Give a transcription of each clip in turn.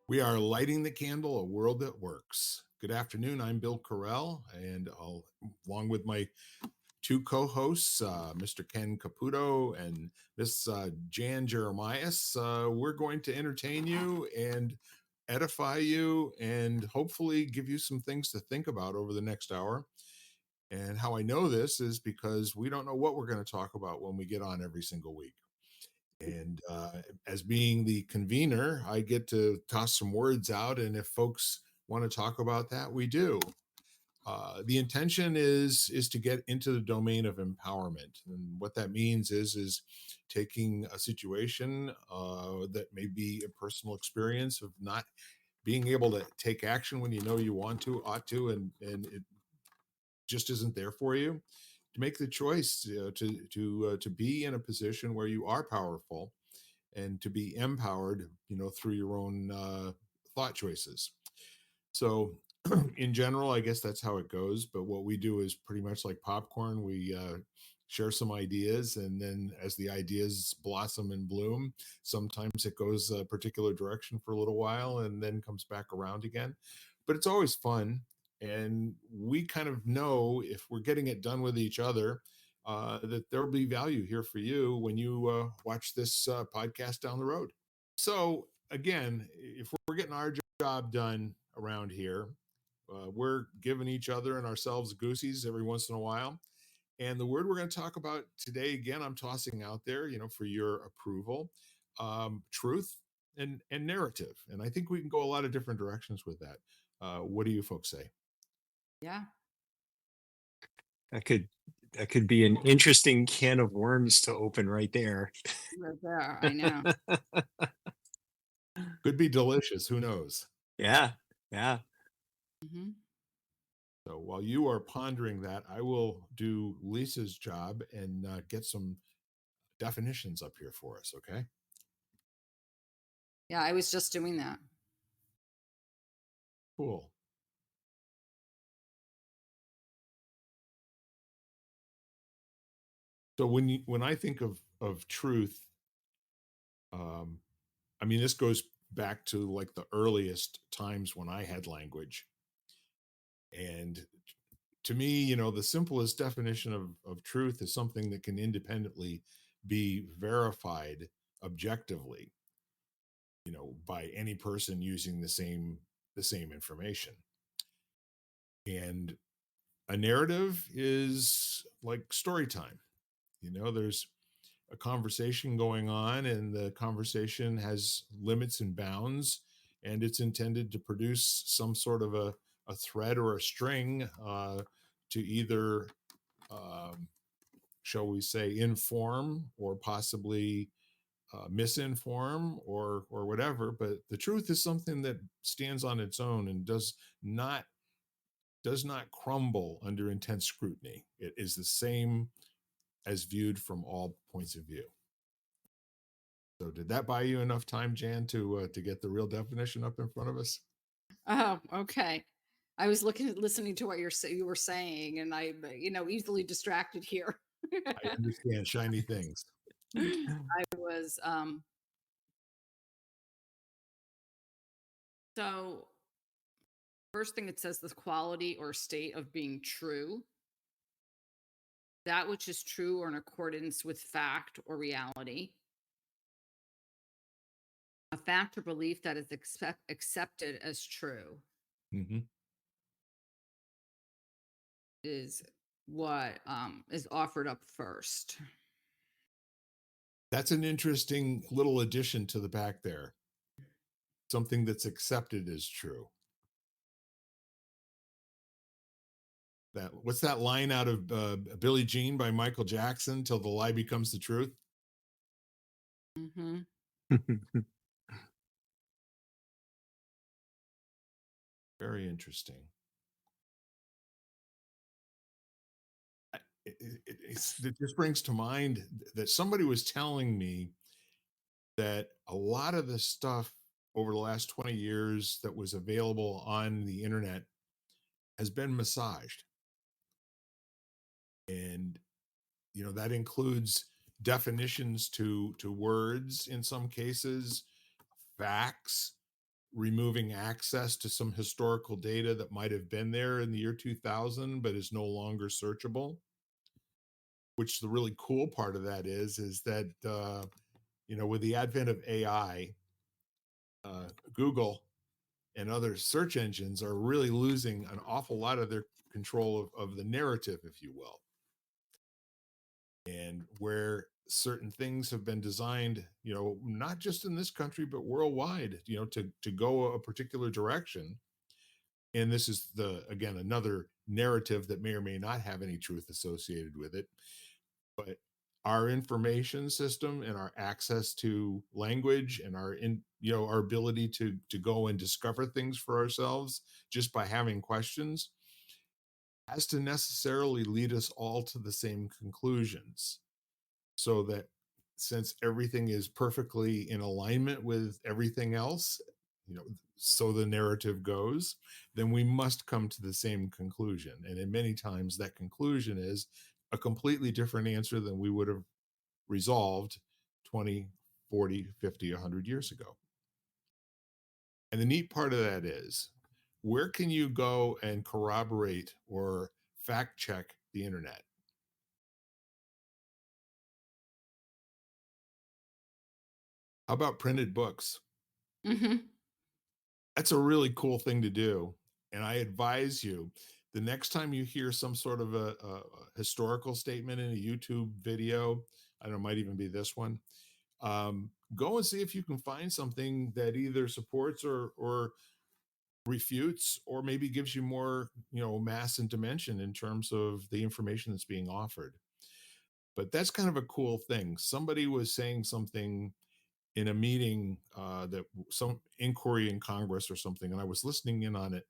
We are lighting the candle, a world that works. Good afternoon. I'm Bill Carell, and along with my two co-hosts, Mr. Ken Caputo and Miss Jan Jeremias, we're going to entertain you and edify you, and hopefully give you some things to think about over the next hour. And how I know this is because we don't know what we're going to talk about when we get on every single week. And as being the convener, I get to toss some words out. And if folks want to talk about that, we do. The intention is to get into the domain of empowerment, and what that means is taking a situation that may be a personal experience of not being able to take action when you know you want to, ought to, and it just isn't there for you, to make the choice to be in a position where you are powerful and to be empowered, through your own thought choices. So, in general, I guess that's how it goes. But what we do is pretty much like popcorn. We share some ideas, and then as the ideas blossom and bloom, sometimes it goes a particular direction for a little while and then comes back around again. But it's always fun. And we kind of know if we're getting it done with each other, that there'll be value here for you when you watch this podcast down the road. So, again, if we're getting our job done around here, we're giving each other and ourselves goosies every once in a while. And the word we're going to talk about today, again, I'm tossing out there, for your approval, truth and narrative. And I think we can go a lot of different directions with that. What do you folks say? Yeah. That could be an interesting can of worms to open right there. Right there. I know. Could be delicious. Who knows? Yeah, yeah. Hmm. So while you are pondering that, I will do Lisa's job and get some definitions up here for us. Okay. Yeah, I was just doing that. Cool. So when I think of truth, um, I mean, this goes back to like the earliest times when I had language. And to me, the simplest definition of truth is something that can independently be verified objectively, by any person using the same information. And a narrative is like story time. There's a conversation going on, and the conversation has limits and bounds, and it's intended to produce some sort of a thread or a string to either, um, shall we say, inform or possibly misinform or whatever. But the truth is something that stands on its own and not does not crumble under intense scrutiny. It is the same as viewed from all points of view. So did that buy you enough time, Jan, to get the real definition up in front of us? Oh, okay. I was listening to what you were saying, and I, easily distracted here. I understand shiny things. I was so first thing it says the quality or state of being true, that which is true or in accordance with fact or reality, a fact or belief that is accepted as true Hmm. is what is offered up first. That's an interesting little addition to the back there. Something that's accepted as true. That what's that line out of Billie Jean by Michael Jackson? Till the lie becomes the truth. Hmm. Very interesting. It just brings to mind that somebody was telling me that a lot of the stuff over the last 20 years that was available on the internet has been massaged. And that includes definitions to words in some cases, facts, removing access to some historical data that might have been there in the year 2000 but is no longer searchable. Which the really cool part of that is that with the advent of AI, Google and other search engines are really losing an awful lot of their control of the narrative, if you will. And where certain things have been designed, not just in this country, but worldwide, to go a particular direction. And this is again, another narrative that may or may not have any truth associated with it. But our information system and our access to language and our ability to go and discover things for ourselves just by having questions has to necessarily lead us all to the same conclusions, so that since everything is perfectly in alignment with everything else, so the narrative goes, then we must come to the same conclusion. And in many times that conclusion is a completely different answer than we would have resolved 20, 40, 50, 100 years ago. And the neat part of that is, where can you go and corroborate or fact check the internet? How about printed books? Hmm. That's a really cool thing to do. And I advise you, the next time you hear some sort of a historical statement in a YouTube video, I don't know, it might even be this one, go and see if you can find something that either supports or refutes, or maybe gives you more, mass and dimension in terms of the information that's being offered. But that's kind of a cool thing. Somebody was saying something in a meeting, that some inquiry in Congress or something, and I was listening in on it,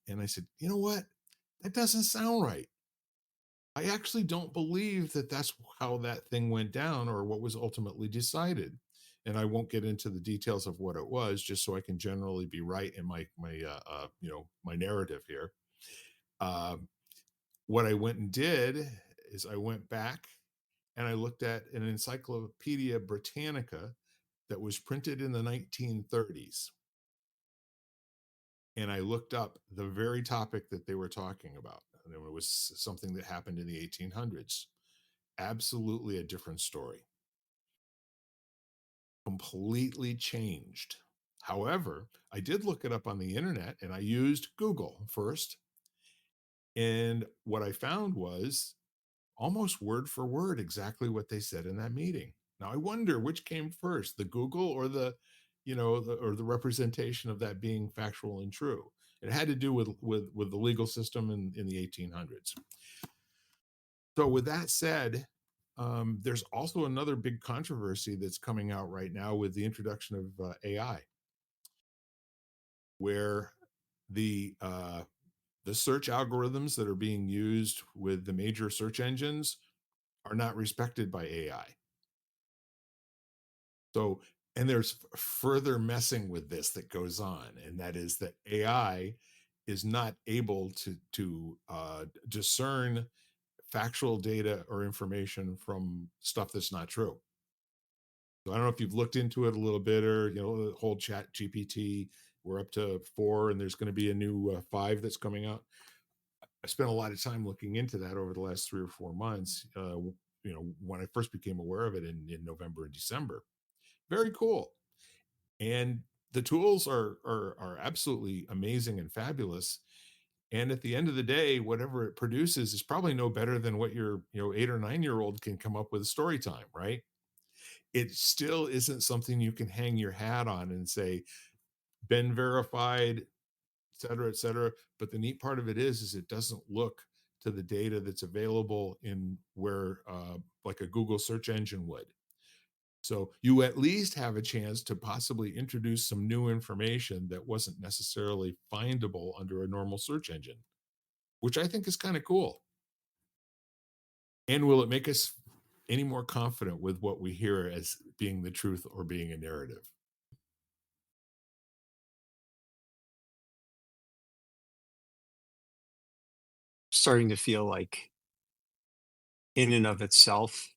and I said, you know what? That doesn't sound right. I actually don't believe that that's how that thing went down or what was ultimately decided. And I won't get into the details of what it was, just so I can generally be right in my narrative here. Um, what I went and did is I went back and I looked at an Encyclopedia Britannica that was printed in the 1930s. And I looked up the very topic that they were talking about. And it was something that happened in the 1800s. Absolutely a different story. Completely changed. However, I did look it up on the internet and I used Google first. And what I found was almost word for word exactly what they said in that meeting. Now I wonder which came first, the Google or or the representation of that being factual and true. It had to do with the legal system in the 1800s. So with that said, there's also another big controversy that's coming out right now with the introduction of AI, where the the search algorithms that are being used with the major search engines are not respected by AI. So, and there's further messing with this that goes on, and that is that AI is not able to discern factual data or information from stuff that's not true. So I don't know if you've looked into it a little bit, or the whole Chat GPT. We're up to 4, and there's going to be a new 5 that's coming out. I spent a lot of time looking into that over the last 3 or 4 months. When I first became aware of it in November and December. Very cool. And the tools are absolutely amazing and fabulous. And at the end of the day, whatever it produces is probably no better than what your 8 or 9 year old can come up with a story time, right? It still isn't something you can hang your hat on and say, been verified, et cetera, et cetera. But the neat part of it is it doesn't look to the data that's available in where like a Google search engine would. So you at least have a chance to possibly introduce some new information that wasn't necessarily findable under a normal search engine, which I think is kind of cool. And will it make us any more confident with what we hear as being the truth or being a narrative? Starting to feel like, in and of itself,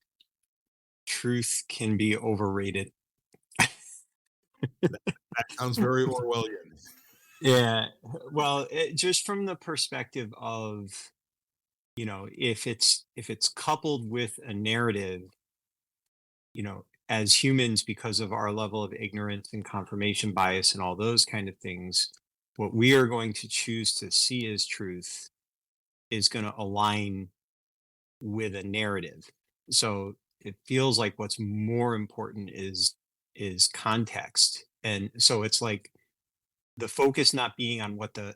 truth can be overrated. That sounds very Orwellian. Yeah. Well, just from the perspective of, if it's coupled with a narrative, as humans, because of our level of ignorance and confirmation bias and all those kind of things, what we are going to choose to see as truth is going to align with a narrative. So it feels like what's more important is context. And so it's like the focus not being on what the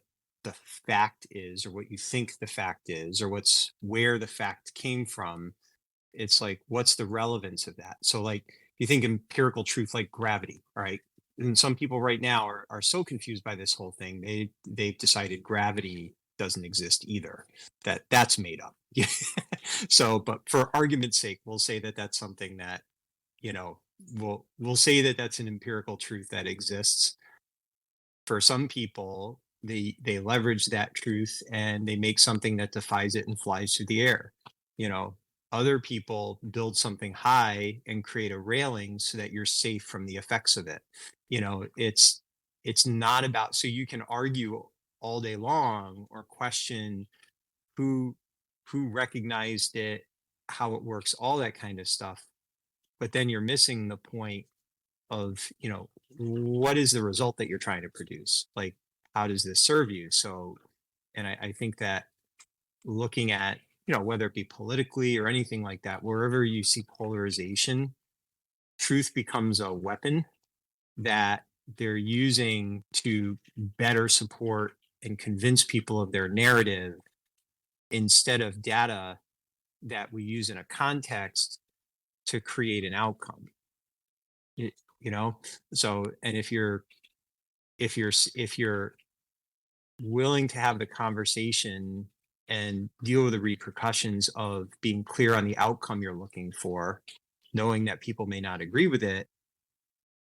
fact is, or what you think the fact is, or what's where the fact came from. It's like, what's the relevance of that? So like, you think empirical truth like gravity, right? And some people right now are so confused by this whole thing. They've decided gravity doesn't exist either. That's made up. So, but for argument's sake, we'll say that that's something that, you know, we'll say that that's an empirical truth that exists. For some people, they leverage that truth and they make something that defies it and flies through the air. You know, other people build something high and create a railing so that you're safe from the effects of it. It's not about, so you can argue all day long or question who who recognized it, how it works, all that kind of stuff. But then you're missing the point of, what is the result that you're trying to produce? Like, how does this serve you? So, and I think that looking at, whether it be politically or anything like that, wherever you see polarization, truth becomes a weapon that they're using to better support and convince people of their narrative, instead of data that we use in a context to create an outcome. Y- you know so, and if you're willing to have the conversation and deal with the repercussions of being clear on the outcome you're looking for, knowing that people may not agree with it,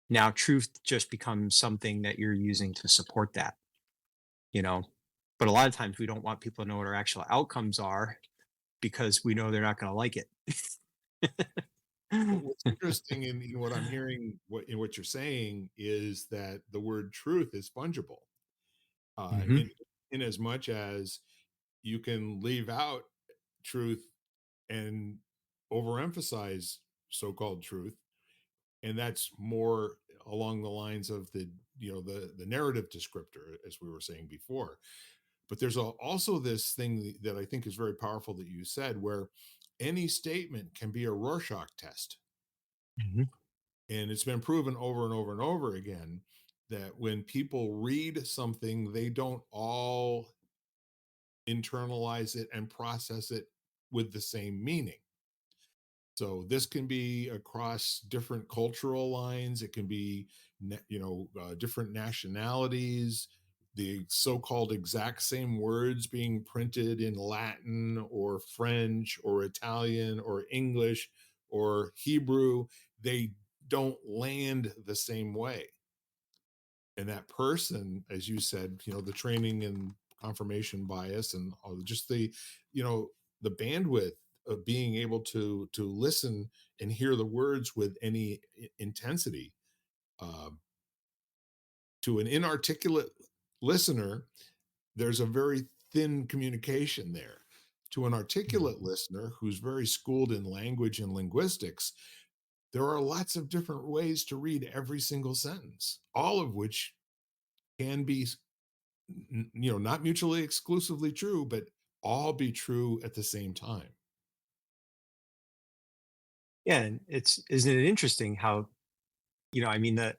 now truth just becomes something that you're using to support that, you know but a lot of times we don't want people to know what our actual outcomes are, because we know they're not going to like it. What's interesting in what I'm hearing, what you're saying, is that the word truth is fungible. Hmm. In as much as you can leave out truth and overemphasize so-called truth, and that's more along the lines of the narrative descriptor, as we were saying before. But there's also this thing that I think is very powerful that you said, where any statement can be a Rorschach test. Hmm. And it's been proven over and over and over again that when people read something, they don't all internalize it and process it with the same meaning. So this can be across different cultural lines. It can be, different nationalities, the so-called exact same words being printed in Latin or French or Italian or English or Hebrew. They don't land the same way. And that person, as you said, the training and confirmation bias and just you know the bandwidth of being able to listen and hear the words with any intensity, uh, to an inarticulate listener, there's a very thin communication there. To an articulate listener who's very schooled in language and linguistics, there are lots of different ways to read every single sentence, all of which can be, not mutually exclusively true, but all be true at the same time. Yeah, and isn't it interesting how, I mean, that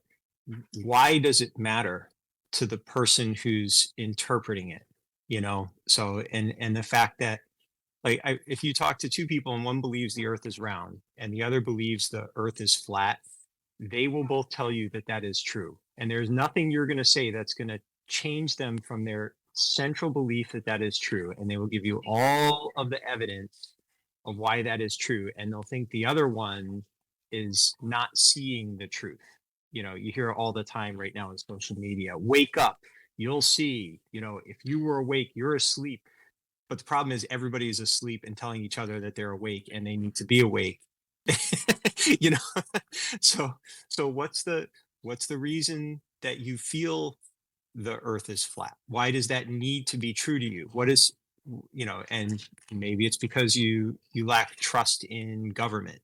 why does it matter to the person who's interpreting it? So, and the fact that, like, if you talk to two people and one believes the earth is round and the other believes the earth is flat, they will both tell you that that is true, and there's nothing you're going to say that's going to change them from their central belief that that is true, and they will give you all of the evidence of why that is true, and they'll think the other one is not seeing the truth. You hear all the time right now in social media, wake up, you'll see, if you were awake, you're asleep. But the problem is everybody is asleep and telling each other that they're awake and they need to be awake. you know so so What's the reason that you feel the earth is flat? Why does that need to be true to you? What is, and maybe it's because you lack trust in government.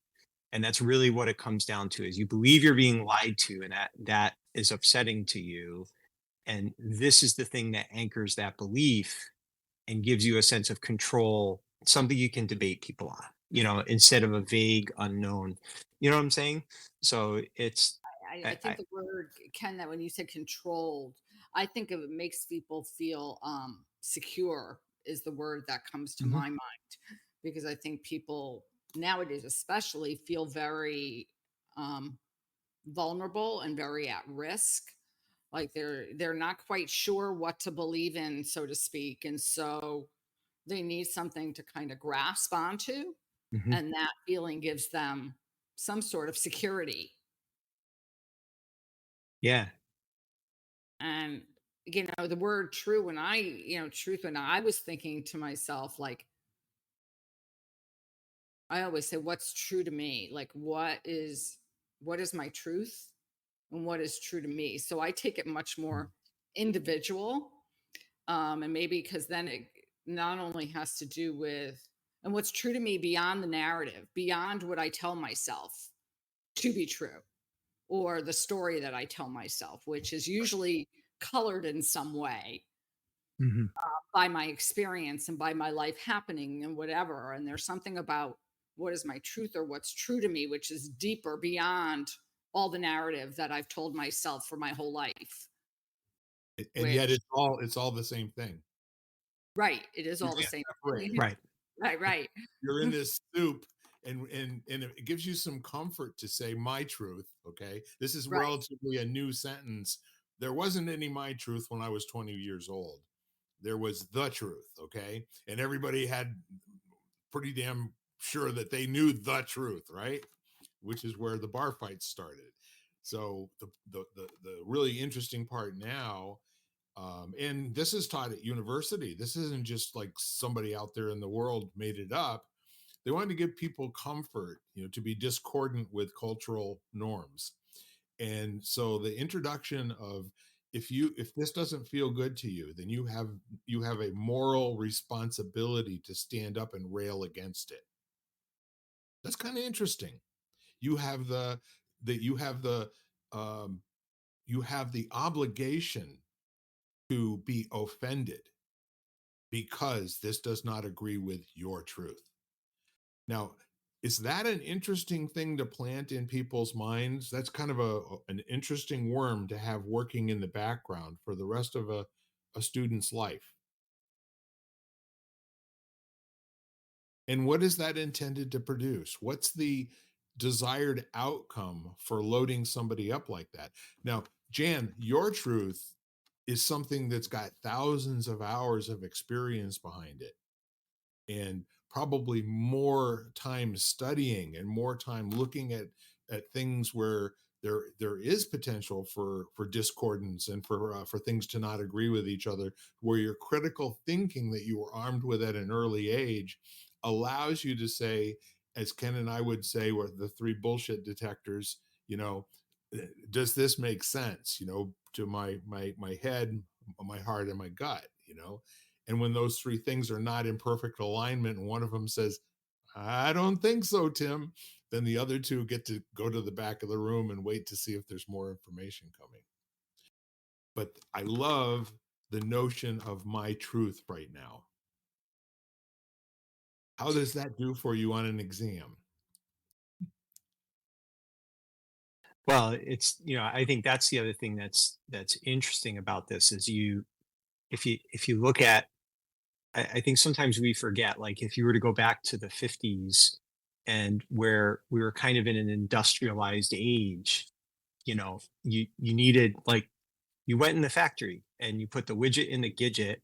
And that's really what it comes down to, is you believe you're being lied to, and that is upsetting to you. And this is the thing that anchors that belief and gives you a sense of control, something you can debate people on, instead of a vague unknown. You know what I'm saying? So it's I think the word, Ken, that when you said controlled, I think it makes people feel secure is the word that comes to Mhm. my mind, because I think people nowadays especially feel very um, vulnerable and very at risk, like they're not quite sure what to believe in, so to speak, and so they need something to kind of grasp onto, Mhm. and that feeling gives them some sort of security. Yeah. And the word true, when truth, when I was thinking to myself, like, I always say, what's true to me? Like, what is my truth, and what is true to me? So I take it much more individual. And maybe because then it not only has to do with, and what's true to me beyond the narrative, beyond what I tell myself to be true, or the story that I tell myself, which is usually colored in some way Mhm. by my experience and by my life happening and whatever. And there's something about what is my truth or what's true to me, which is deeper beyond all the narrative that I've told myself for my whole life. And yet Which, it's all the same thing. right, it is You all the can't same. separate it. Right. Right, right. You're in this soup, and it gives you some comfort to say my truth. Okay, this is Right. relatively a new sentence. There wasn't any my truth when I was 20 years old. There was the truth. Okay, and everybody had pretty damn sure that they knew the truth, right? Which is where the bar fights started. So the really interesting part now, and this is taught at university. This isn't just like somebody out there in the world made it up. They wanted to give people comfort, to be discordant with cultural norms. And so the introduction of, if this doesn't feel good to you, then you have a moral responsibility to stand up and rail against it. That's kind of interesting. You have the um, you have the obligation to be offended because this does not agree with your truth. Now, is that an interesting thing to plant in people's minds? That's kind of an interesting worm to have working in the background for the rest of a student's life. And what is that intended to produce? What's the desired outcome for loading somebody up like that? Now, Jan, your truth is something that's got thousands of hours of experience behind it, and probably more time studying and more time looking at things where there is potential for discordance and for things to not agree with each other, where your critical thinking that you were armed with at an early age allows you to say, as Ken and I would say, with the three bullshit detectors, you know does this make sense, to my head, my heart, and my gut, and when those three things are not in perfect alignment and one of them says, I don't think so, Tim, then the other two get to go to the back of the room and wait to see if there's more information coming. But I love the notion of my truth right now. How does that do for you on an exam? Well, I think that's the other thing that's interesting about this is if you look at, I think sometimes we forget, like if you were to go back to the 50s and where we were kind of in an industrialized age, you needed, like, you went in the factory and you put the widget in the gidget,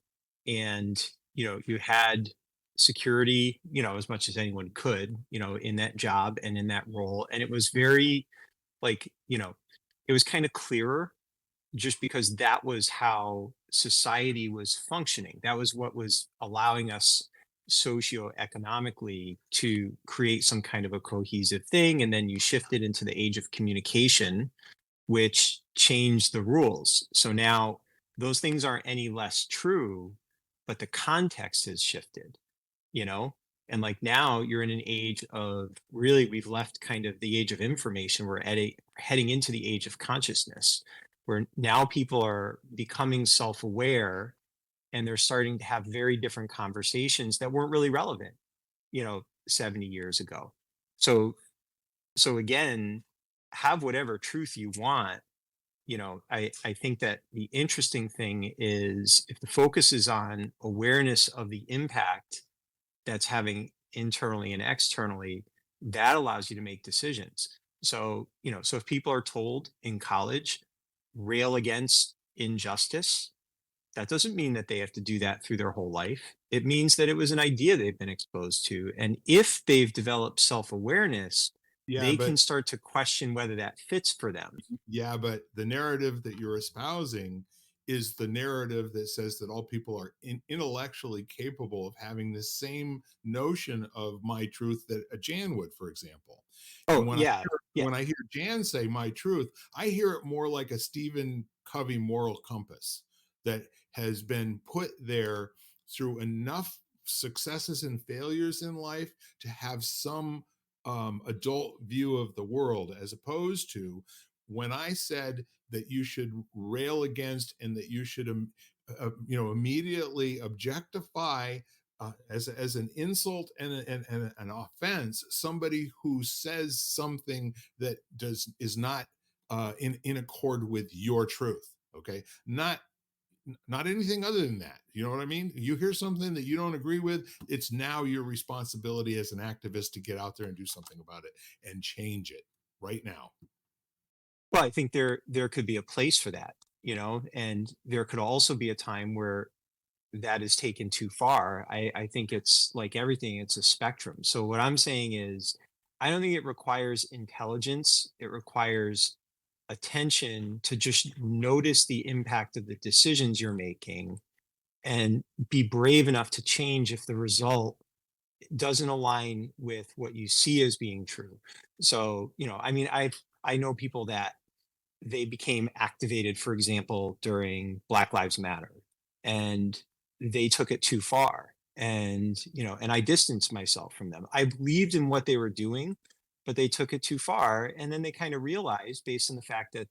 and you had security, as much as anyone could, in that job and in that role. And it was very, like, it was kind of clearer, just because that was how society was functioning. That was what was allowing us socioeconomically to create some kind of a cohesive thing. And then you shifted into the age of communication, which change the rules. So now those things aren't any less true, but the context has shifted, you know? And like now you're in an age of really, we've left kind of the age of information. We're heading into the age of consciousness, where now people are becoming self aware and they're starting to have very different conversations that weren't really relevant, 70 years ago. So, so again, have whatever truth you want. I think that the interesting thing is if the focus is on awareness of the impact that's having internally and externally, that allows you to make decisions. So, so if people are told in college, rail against injustice, that doesn't mean that they have to do that through their whole life. It means that it was an idea they've been exposed to. And if they've developed self awareness, Yeah, they but can start to question whether that fits for them. yeah, but the narrative that you're espousing is the narrative that says that all people are intellectually capable of having the same notion of my truth that a Jan would, for example. And Oh, yeah. Yeah. when I hear Jan say my truth, I hear it more like a Stephen Covey moral compass that has been put there through enough successes and failures in life to have some adult view of the world, as opposed to when I said that you should rail against and that you should, immediately objectify as an insult and, and an offense somebody who says something that is not in accord with your truth. Okay, not anything other than that. You know what I mean? You hear something that you don't agree with, it's now your responsibility as an activist to get out there and do something about it and change it right now. Well, I think there could be a place for that, and there could also be a time where that is taken too far. I think it's like everything, it's a spectrum. So what I'm saying is, I don't think it requires intelligence. It requires attention to just notice the impact of the decisions you're making and be brave enough to change if the result doesn't align with what you see as being true. So, I mean, I know people that they became activated, for example, during Black Lives Matter, and they took it too far. And I distanced myself from them. I believed in what they were doing, but they took it too far. And then they kind of realized, based on the fact that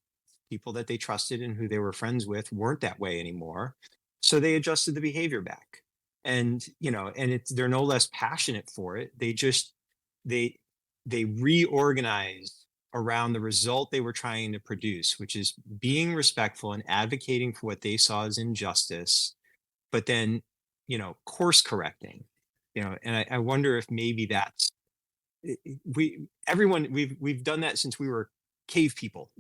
people that they trusted and who they were friends with weren't that way anymore. So they adjusted the behavior back. And they're no less passionate for it. They they reorganize around the result they were trying to produce, which is being respectful and advocating for what they saw as injustice, but then, course correcting, and I wonder if maybe that's we've done that since we were cave people.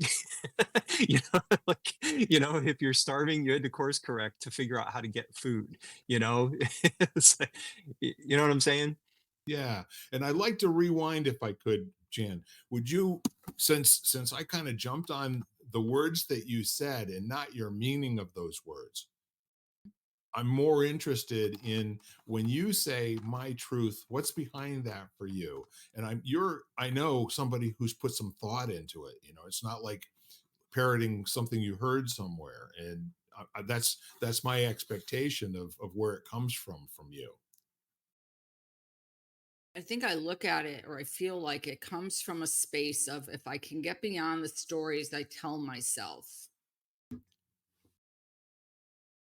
Like, if you're starving, you had to course correct to figure out how to get food, It's like, you know what I'm saying? Yeah, and I'd like to rewind if I could, Jan. Would you, since I kind of jumped on the words that you said and not your meaning of those words, I'm more interested in when you say my truth, what's behind that for you? And I know somebody who's put some thought into it. It's not like parroting something you heard somewhere. And that's my expectation of where it comes from you. I think I look at it, or I feel like it comes from a space of, if I can get beyond the stories I tell myself,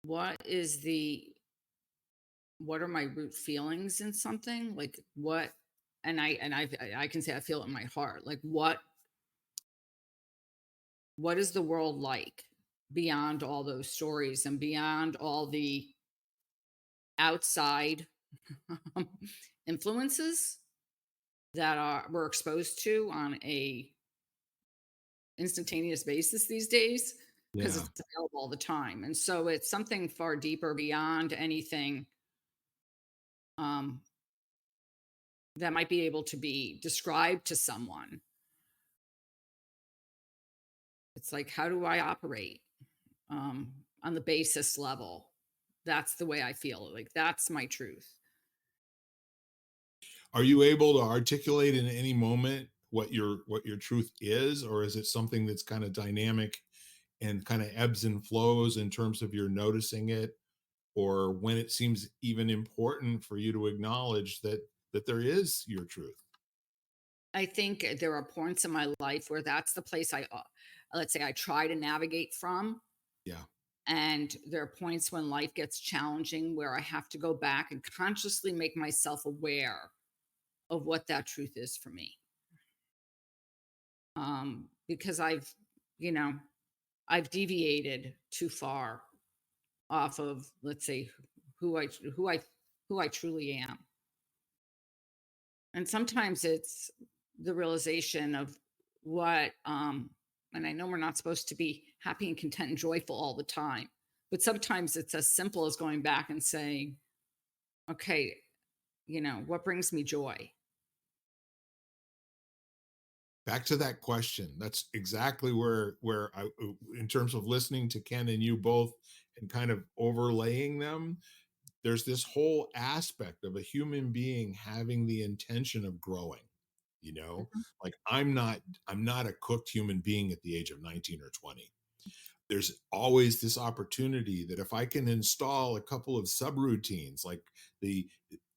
what is the what are my root feelings in something, like what, and I can say I feel it in my heart, like what is the world like beyond all those stories and beyond all the outside influences that we're exposed to on a instantaneous basis these days, because Yeah. it's available all the time. And so it's something far deeper beyond anything um, that might be able to be described to someone. It's like, how do I operate on the basis level? That's the way I feel. Like, that's my truth. Are you able to articulate in any moment what your truth is, or is it something that's kind of dynamic and kind of ebbs and flows in terms of your noticing it, or when it seems even important for you to acknowledge that there is your truth. I think there are points in my life where that's the place let's say I try to navigate from. Yeah. And there are points when life gets challenging where I have to go back and consciously make myself aware of what that truth is for me. Because you know, I've deviated too far off of, let's say, who I who I who I truly am. And sometimes it's the realization of what and I know we're not supposed to be happy and content and joyful all the time, but sometimes it's as simple as going back and saying, okay, what brings me joy? Back to that question. That's exactly where in terms of listening to Ken and you both and kind of overlaying them, there's this whole aspect of a human being having the intention of growing, you know? Mhm. Like I'm not a cooked human being at the age of 19 or 20. There's always this opportunity that if I can install a couple of subroutines, like the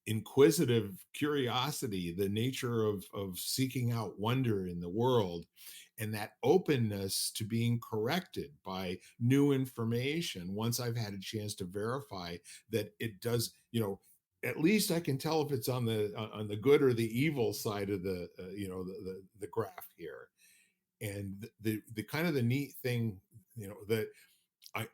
inquisitive curiosity, the nature of seeking out wonder in the world, and that openness to being corrected by new information once I've had a chance to verify that it does, at least I can tell if it's on the good or the evil side of the graph here. And the kind of the neat thing, that I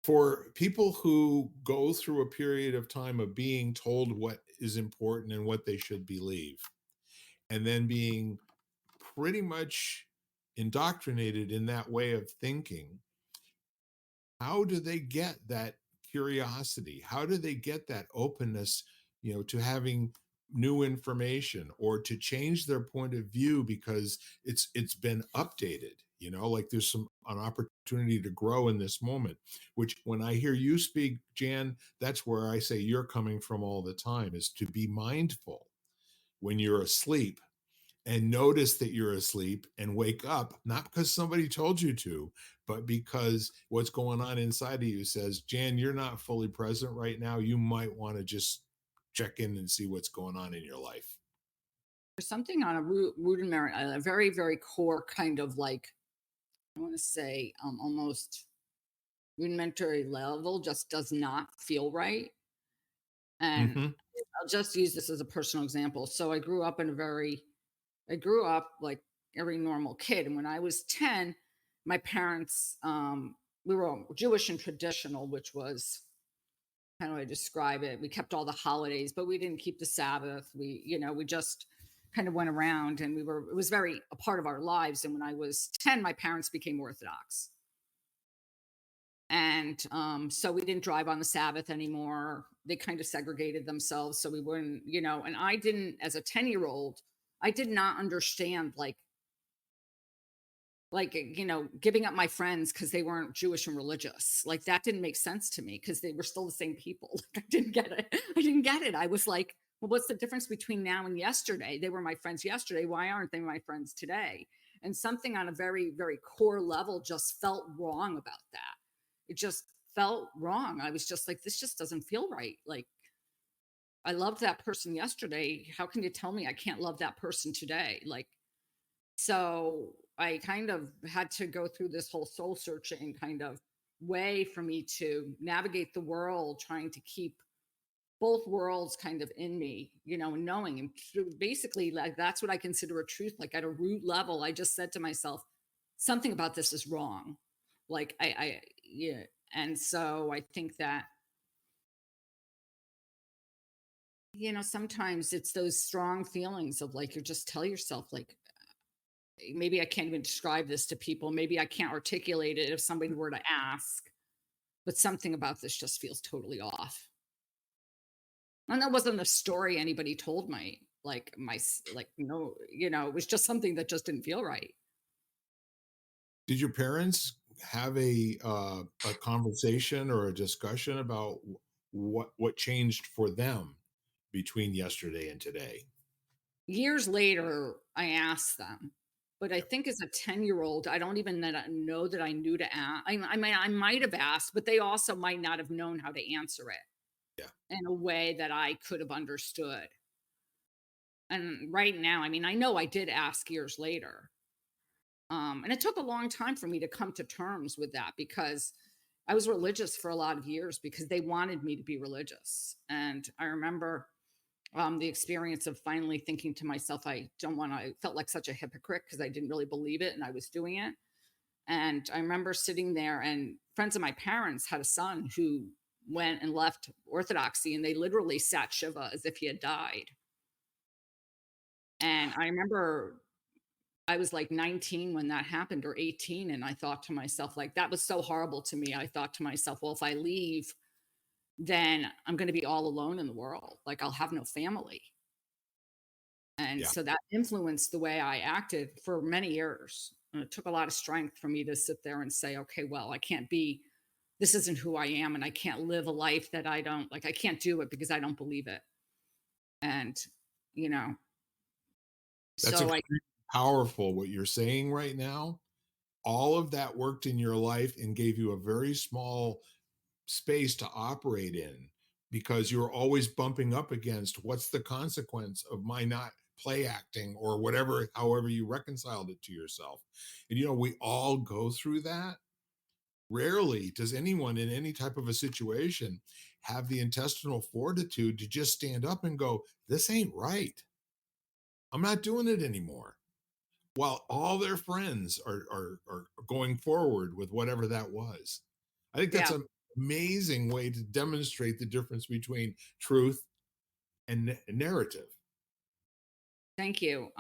for people who go through a period of time of being told what is important and what they should believe, and then being pretty much indoctrinated in that way of thinking, how do they get that curiosity? How do they get that openness, to having new information or to change their point of view because it's been updated, like there's an opportunity to grow in this moment, which when I hear you speak, Jan, that's where I say you're coming from all the time, is to be mindful when you're asleep and notice that you're asleep and wake up, not because somebody told you to, but because what's going on inside of you says, Jan, you're not fully present right now. You might want to just check in and see what's going on in your life. There's something on a rudimentary, a very, very core kind of like, I want to say almost rudimentary level just does not feel right. And Hmm. I'll just use this as a personal example. So I grew up like every normal kid. And when I was 10, my parents, we were Jewish and traditional, which was, how do I describe it? We kept all the holidays, but we didn't keep the Sabbath. We just kind of went around and it was very a part of our lives. And when I was 10, my parents became Orthodox. And so we didn't drive on the Sabbath anymore. They kind of segregated themselves. So we wouldn't, and I didn't, as a 10-year-old, I did not understand giving up my friends because they weren't Jewish and religious. Like that didn't make sense to me because they were still the same people. Like I didn't get it. I didn't get it. I was like, well, what's the difference between now and yesterday? They were my friends yesterday. Why aren't they my friends today? And something on a very, very core level just felt wrong about that. It just felt wrong. I was just like, this just doesn't feel right. Like I loved that person yesterday. How can you tell me I can't love that person today? Like, so I kind of had to go through this whole soul searching kind of way for me to navigate the world, trying to keep both worlds kind of in me, and knowing. And basically, like, that's what I consider a truth. Like, at a root level, I just said to myself, something about this is wrong. Like, yeah. And so I think that, sometimes it's those strong feelings of like, you just tell yourself, like, maybe I can't even describe this to people. Maybe I can't articulate it if somebody were to ask, but something about this just feels totally off. And that wasn't a story anybody told me. No, it was just something that just didn't feel right. Did your parents have a conversation or a discussion about what changed for them between yesterday and today? Years later, I asked them, But I think as a 10-year-old, I don't even know that I knew to ask. I mean, I might have asked, but they also might not have known how to answer it Yeah. in a way that I could have understood. And right now, I mean, I know I did ask years later. And it took a long time for me to come to terms with that because I was religious for a lot of years because they wanted me to be religious. And I remember the experience of finally thinking to myself, I don't want to, I felt like such a hypocrite because I didn't really believe it and I was doing it. And I remember sitting there, and friends of my parents had a son who went and left Orthodoxy, and they literally sat Shiva as if he had died. And I remember I was like 19 when that happened, or 18. And I thought to myself, like, that was so horrible to me. I thought to myself, well, if I leave, then I'm going to be all alone in the world. Like, I'll have no family. And Yeah. so that influenced the way I acted for many years. And it took a lot of strength for me to sit there and say, okay, well, I can't be, this isn't who I am. And I can't live a life that I don't like. I can't do it because I don't believe it. And, you know, That's so I, extremely powerful what you're saying right now. All of that worked in your life and gave you a very small space to operate in because you're always bumping up against what's the consequence of my not play acting or whatever, however you reconciled it to yourself. And we all go through that. Rarely does anyone in any type of a situation have the intestinal fortitude to just stand up and go, this ain't right. I'm not doing it anymore. While all their friends are going forward with whatever that was. I think that's yeah, an amazing way to demonstrate the difference between truth and narrative. thank you.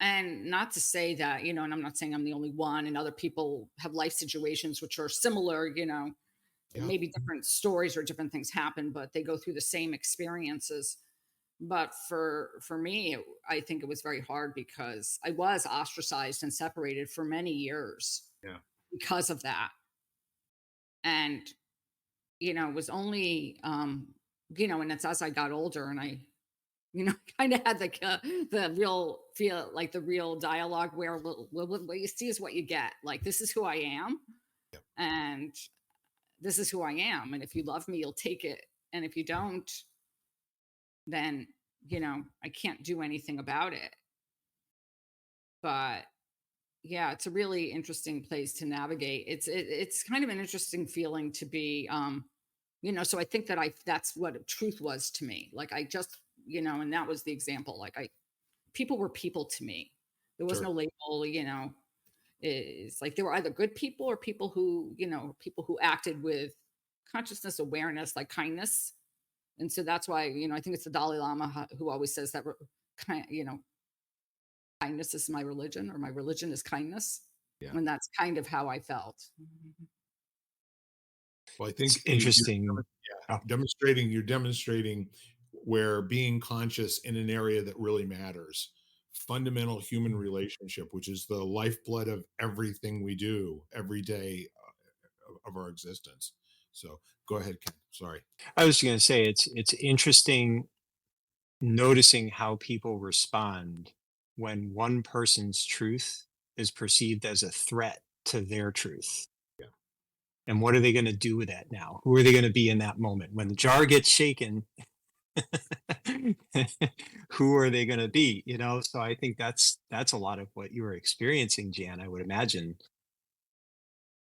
And not to say that, and I'm not saying I'm the only one, and other people have life situations which are similar, Yeah. maybe different stories or different things happen, but they go through the same experiences. But for me, I think it was very hard because I was ostracized and separated for many years Yeah. because of that. And, it was only, and it's as I got older and I, kind of had the real feel like the real dialogue where what you see is what you get. Like, this is who I am. Yeah. And this is who I am. And if you love me, you'll take it. And if you don't, then, I can't do anything about it. But yeah, it's a really interesting place to navigate. It's kind of an interesting feeling to be, so I think that that's what truth was to me. Like, I just, and that was the example. Like, people were people to me. There was Sure. no label, it's like there were either good people or people who acted with consciousness, awareness, like kindness. And so that's why, I think it's the Dalai Lama who always says that kind, kindness is my religion, or my religion is kindness. Yeah. And that's kind of how I felt. Well, I It's think interesting. Oh, you're demonstrating where being conscious in an area that really matters, fundamental human relationship, which is the lifeblood of everything we do every day of our existence. So go ahead, Ken. Sorry. I was going to say it's interesting noticing how people respond when one person's truth is perceived as a threat to their truth. Yeah. And what are they going to do with that now? Who are they going to be in that moment when the jar gets shaken? Who are they going to be? So I think that's a lot of what you were experiencing, Jan, I would imagine.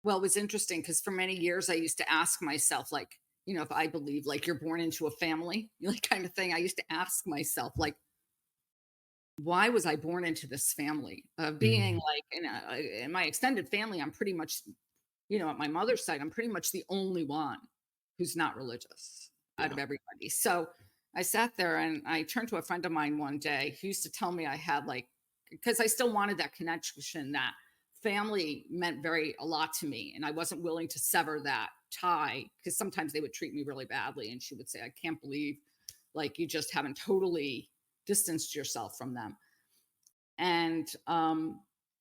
Well, it was interesting because for many years I used to ask myself, like, if I believe like you're born into a family, like kind of thing. I used to ask myself, like, why was I born into this family? Being Mhm. like in my extended family, I'm pretty much, at my mother's side, I'm pretty much the only one who's not religious out Yeah. of everybody. So I sat there and I turned to a friend of mine one day who used to tell me I had like, because I still wanted that connection, that family meant a lot to me. And I wasn't willing to sever that tie because sometimes they would treat me really badly. And she would say, I can't believe like you just haven't totally distanced yourself from them. And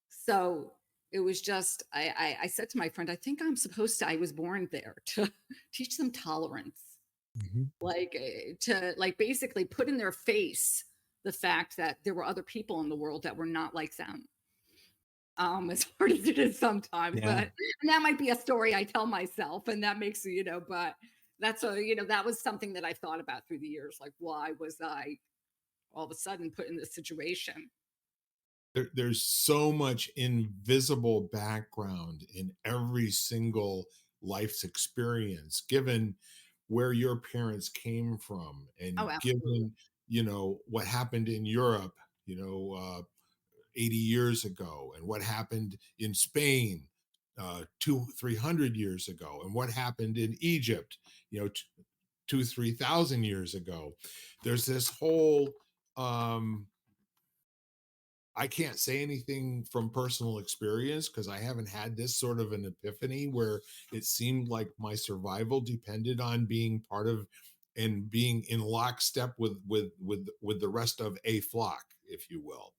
so it was just I said to my friend, I think I was born there to teach them tolerance, Mhm. like to like basically put in their face the fact that there were other people in the world that were not like them. as hard as it is sometimes, Yeah. and that might be a story I tell myself, and that makes but that's that was something that I thought about through the years, like, why was I all of a sudden put in this situation? There's so much invisible background in every single life's experience, given where your parents came from, and Oh, absolutely. given what happened in Europe, 80 years ago, and what happened in Spain 200-300 years ago, and what happened in Egypt, 2-3 thousand years ago. There's this whole I can't say anything from personal experience because I haven't had this sort of an epiphany where it seemed like my survival depended on being part of and being in lockstep with the rest of a flock, if you will.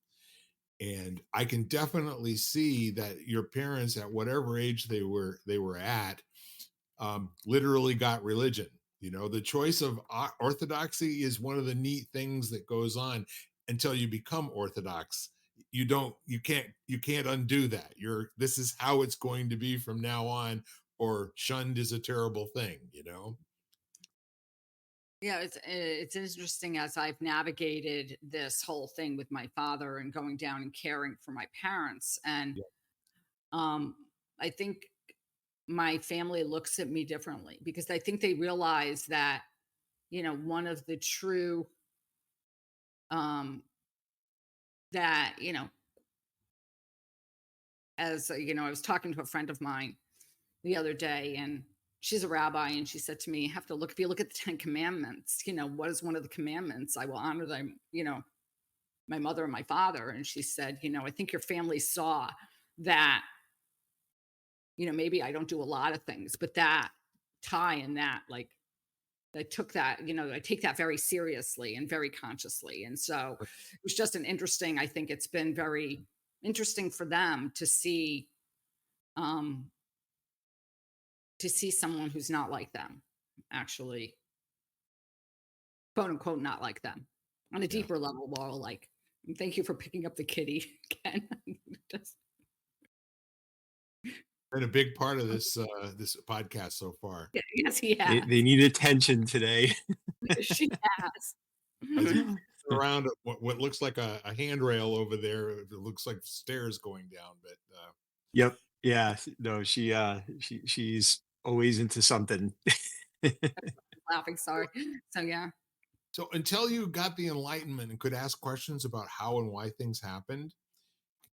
And I can definitely see that your parents, at whatever age they were at, literally got religion. The choice of orthodoxy is one of the neat things that goes on until you become orthodox. You can't undo that. This is how it's going to be from now on, or shunned is a terrible thing. Yeah, it's interesting as I've navigated this whole thing with my father and going down and caring for my parents, and Yeah. um, I think my family looks at me differently because I think they realize that one of the true um, that as I was talking to a friend of mine the other day, and she's a rabbi, and she said to me, "You have to look if you look at the Ten Commandments. What is one of the commandments? I will honor them. My mother and my father." And she said, "I think your family saw that. Maybe I don't do a lot of things, but that tie and that like." I took that, I take that very seriously and very consciously. And so it was just an interesting, I think it's been very interesting for them um, to see someone who's not like them, actually, quote unquote, not like them on a Yeah. deeper level. Laurel, like, thank you for picking up the kitty again. Just- Been a big part of this podcast so far. yes, he They has. need attention today. She has. As you around what looks like a handrail over there, it looks like stairs going down. But Yep. Yeah. No, she's always into something. Laughing, sorry. So yeah. so until you got the enlightenment and could ask questions about how and why things happened,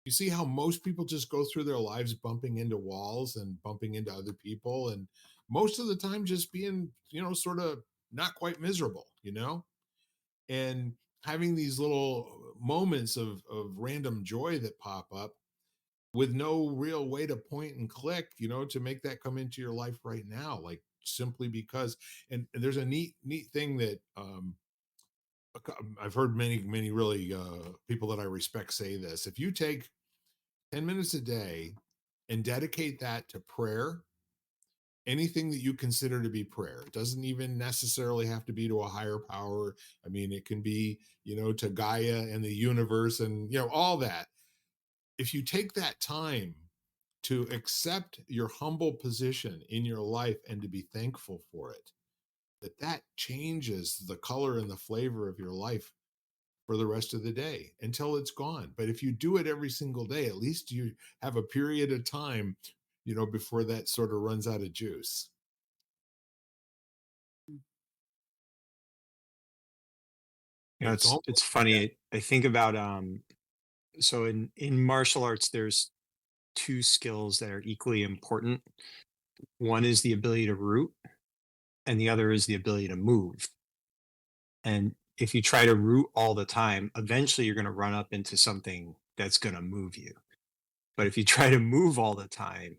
you see how most people just go through their lives bumping into walls and bumping into other people, and most of the time just being, sort of not quite miserable. And having these little moments of random joy that pop up with no real way to point and click, to make that come into your life right now, like simply because. And there's a neat thing that I've heard many really people that I respect say this: if you take 10 minutes a day and dedicate that to prayer, anything that you consider to be prayer, it doesn't even necessarily have to be to a higher power. I mean, it can be, to Gaia and the universe and, all that. If you take that time to accept your humble position in your life and to be thankful for it, that changes the color and the flavor of your life for the rest of the day until it's gone. But if you do it every single day, at least you have a period of time, before that sort of runs out of juice. You know, But it's almost, it's yeah, funny. I think about so in martial arts there's two skills that are equally important. One is the ability to root, and the other is the ability to move. And if you try to root all the time, eventually you're going to run up into something that's going to move you. But if you try to move all the time,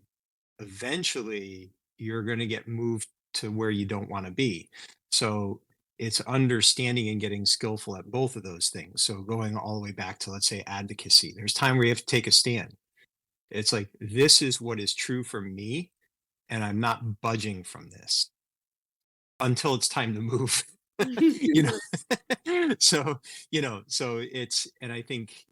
eventually you're going to get moved to where you don't want to be. So it's understanding and getting skillful at both of those things. So going all the way back to, let's say, advocacy, there's time where you have to take a stand. It's like, this is what is true for me, and I'm not budging from this until it's time to move. you know so so it's, and I think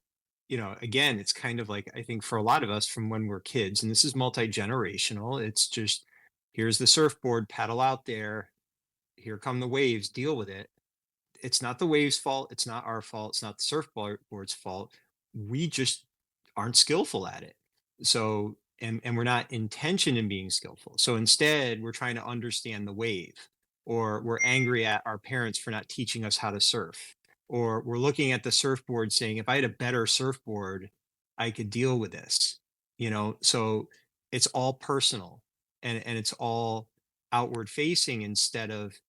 again, it's kind of like, I think for a lot of us from when we're kids, and this is multi-generational, it's just, here's the surfboard, paddle out there, here come the waves, deal with it. It's not the waves' fault, it's not our fault, it's not the surfboard's fault. We just aren't skillful at it. So, and we're not intention in being skillful. So instead, we're trying to understand the wave, or we're angry at our parents for not teaching us how to surf, or we're looking at the surfboard saying, if I had a better surfboard, I could deal with this. So it's all personal, and it's all outward facing instead of,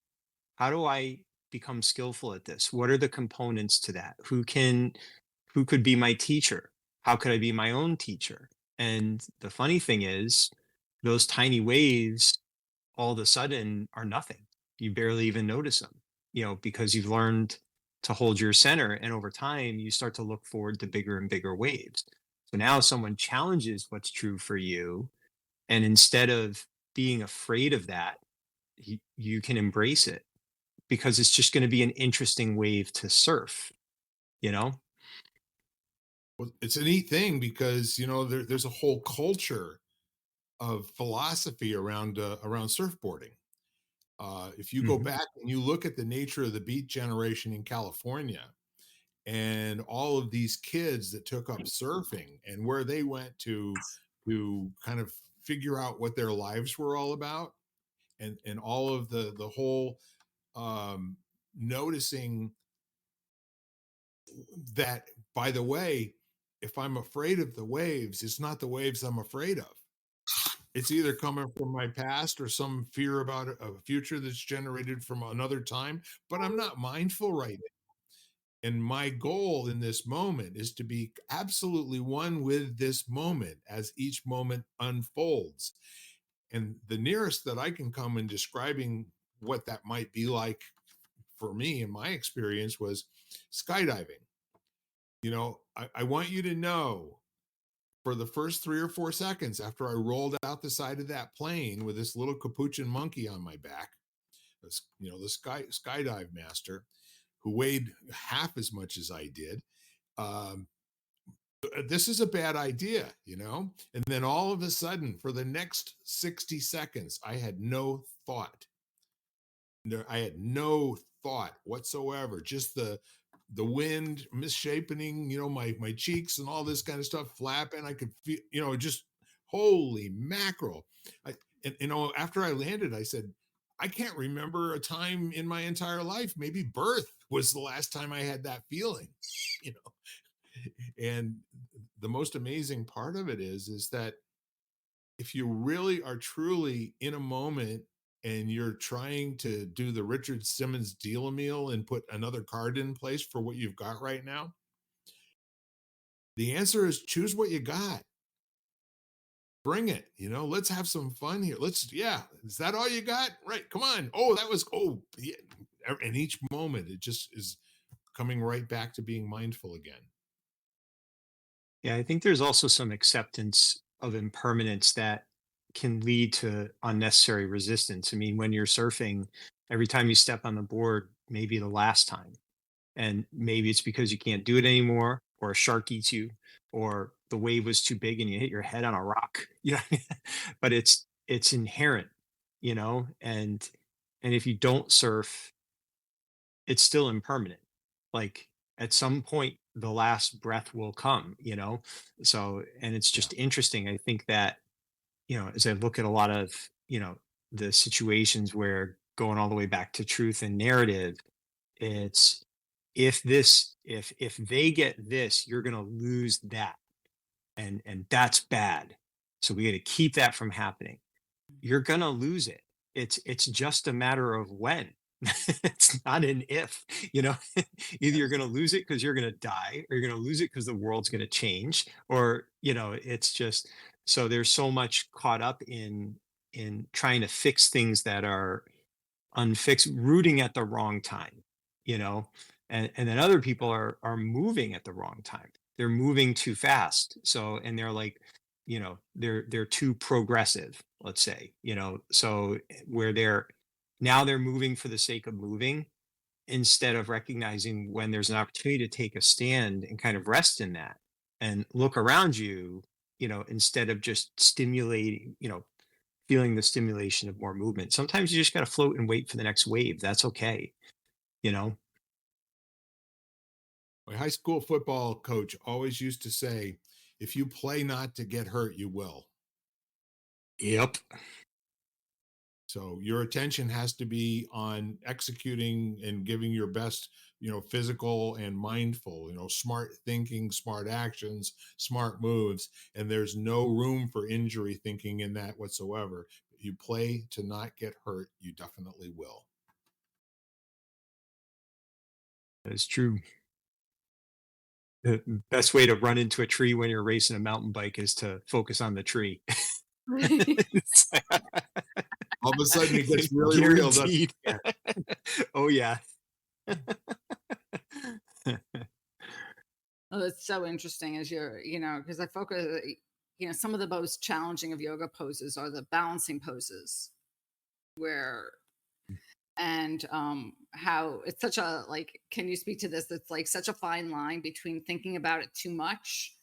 how do I become skillful at this? What are the components to that? Who could be my teacher? How could I be my own teacher? And the funny thing is, those tiny waves all of a sudden are nothing. You barely even notice them, because you've learned to hold your center. And over time, you start to look forward to bigger and bigger waves. So now someone challenges what's true for you. And instead of being afraid of that, you can embrace it, because it's just going to be an interesting wave to surf, you know? Well, it's a neat thing because there's a whole culture of philosophy around surfboarding. If you go Mhm. back and you look at the nature of the Beat Generation in California, and all of these kids that took up surfing and where they went to kind of figure out what their lives were all about, and all of the whole um noticing that, by the way, if I'm afraid of the waves, it's not the waves I'm afraid of. It's either coming from my past or some fear about a future that's generated from another time, but I'm not mindful right now. And my goal in this moment is to be absolutely one with this moment as each moment unfolds. And the nearest that I can come in describing what that might be like for me in my experience was skydiving. I want you to know, for the first 3 or 4 seconds after I rolled out the side of that plane with this little capuchin monkey on my back, the skydive master who weighed half as much as I did, um, this is a bad idea. And then all of a sudden, for the next 60 seconds, I had no thought. No, I had no thought whatsoever. Just the wind misshapening, my cheeks and all this kind of stuff flapping. I could feel, just holy mackerel. I, and after I landed, I said, I can't remember a time in my entire life. Maybe birth was the last time I had that feeling, you know. And the most amazing part of it is that if you really are truly in a moment and you're trying to do the Richard Simmons deal a meal and put another card in place for what you've got right now, the answer is choose what you got. Bring it. Let's have some fun here. Yeah. Is that all you got? Right. Come on. Yeah. And each moment, it just is coming right back to being mindful again. Yeah, I think there's also some acceptance of impermanence that can lead to unnecessary resistance. I mean, when you're surfing, every time you step on the board, maybe the last time. And maybe it's because you can't do it anymore, or a shark eats you, or the wave was too big and you hit your head on a rock. But it's inherent, and if you don't surf, it's still impermanent. Like, at some point the last breath will come. So, and it's Yeah. just interesting. I think that, as I look at a lot of, the situations where, going all the way back to truth and narrative, it's, if they get this, you're going to lose that, and that's bad. So we got to keep that from happening. You're going to lose it. It's just a matter of when. It's not an if, you know. Either you're going to lose it because you're going to die, or you're going to lose it because the world's going to change, or, it's just, so there's so much caught up in trying to fix things that are unfixed, rooting at the wrong time, you know. And then other people are moving at the wrong time. They're moving too fast. So, and they're like, they're too progressive, let's say, so, where they're moving for the sake of moving, instead of recognizing when there's an opportunity to take a stand and kind of rest in that. and look around you, instead of just stimulating, feeling the stimulation of more movement. Sometimes you just got to float and wait for the next wave. That's okay, you know? My high school football coach always used to say, if you play not to get hurt, you will. Yep. So your attention has to be on executing and giving your best, physical and mindful, smart thinking, smart actions, smart moves. And there's no room for injury thinking in that whatsoever. If you play to not get hurt, you definitely will. That is true. The best way to run into a tree when you're racing a mountain bike is to focus on the tree. It's All of a sudden it gets really real, doesn't guaranteed. it? Oh yeah. Oh, it's so interesting as you're, because I focus, some of the most challenging of yoga poses are the balancing poses where, and how it's such a, like, can you speak to this? It's like such a fine line between thinking about it too much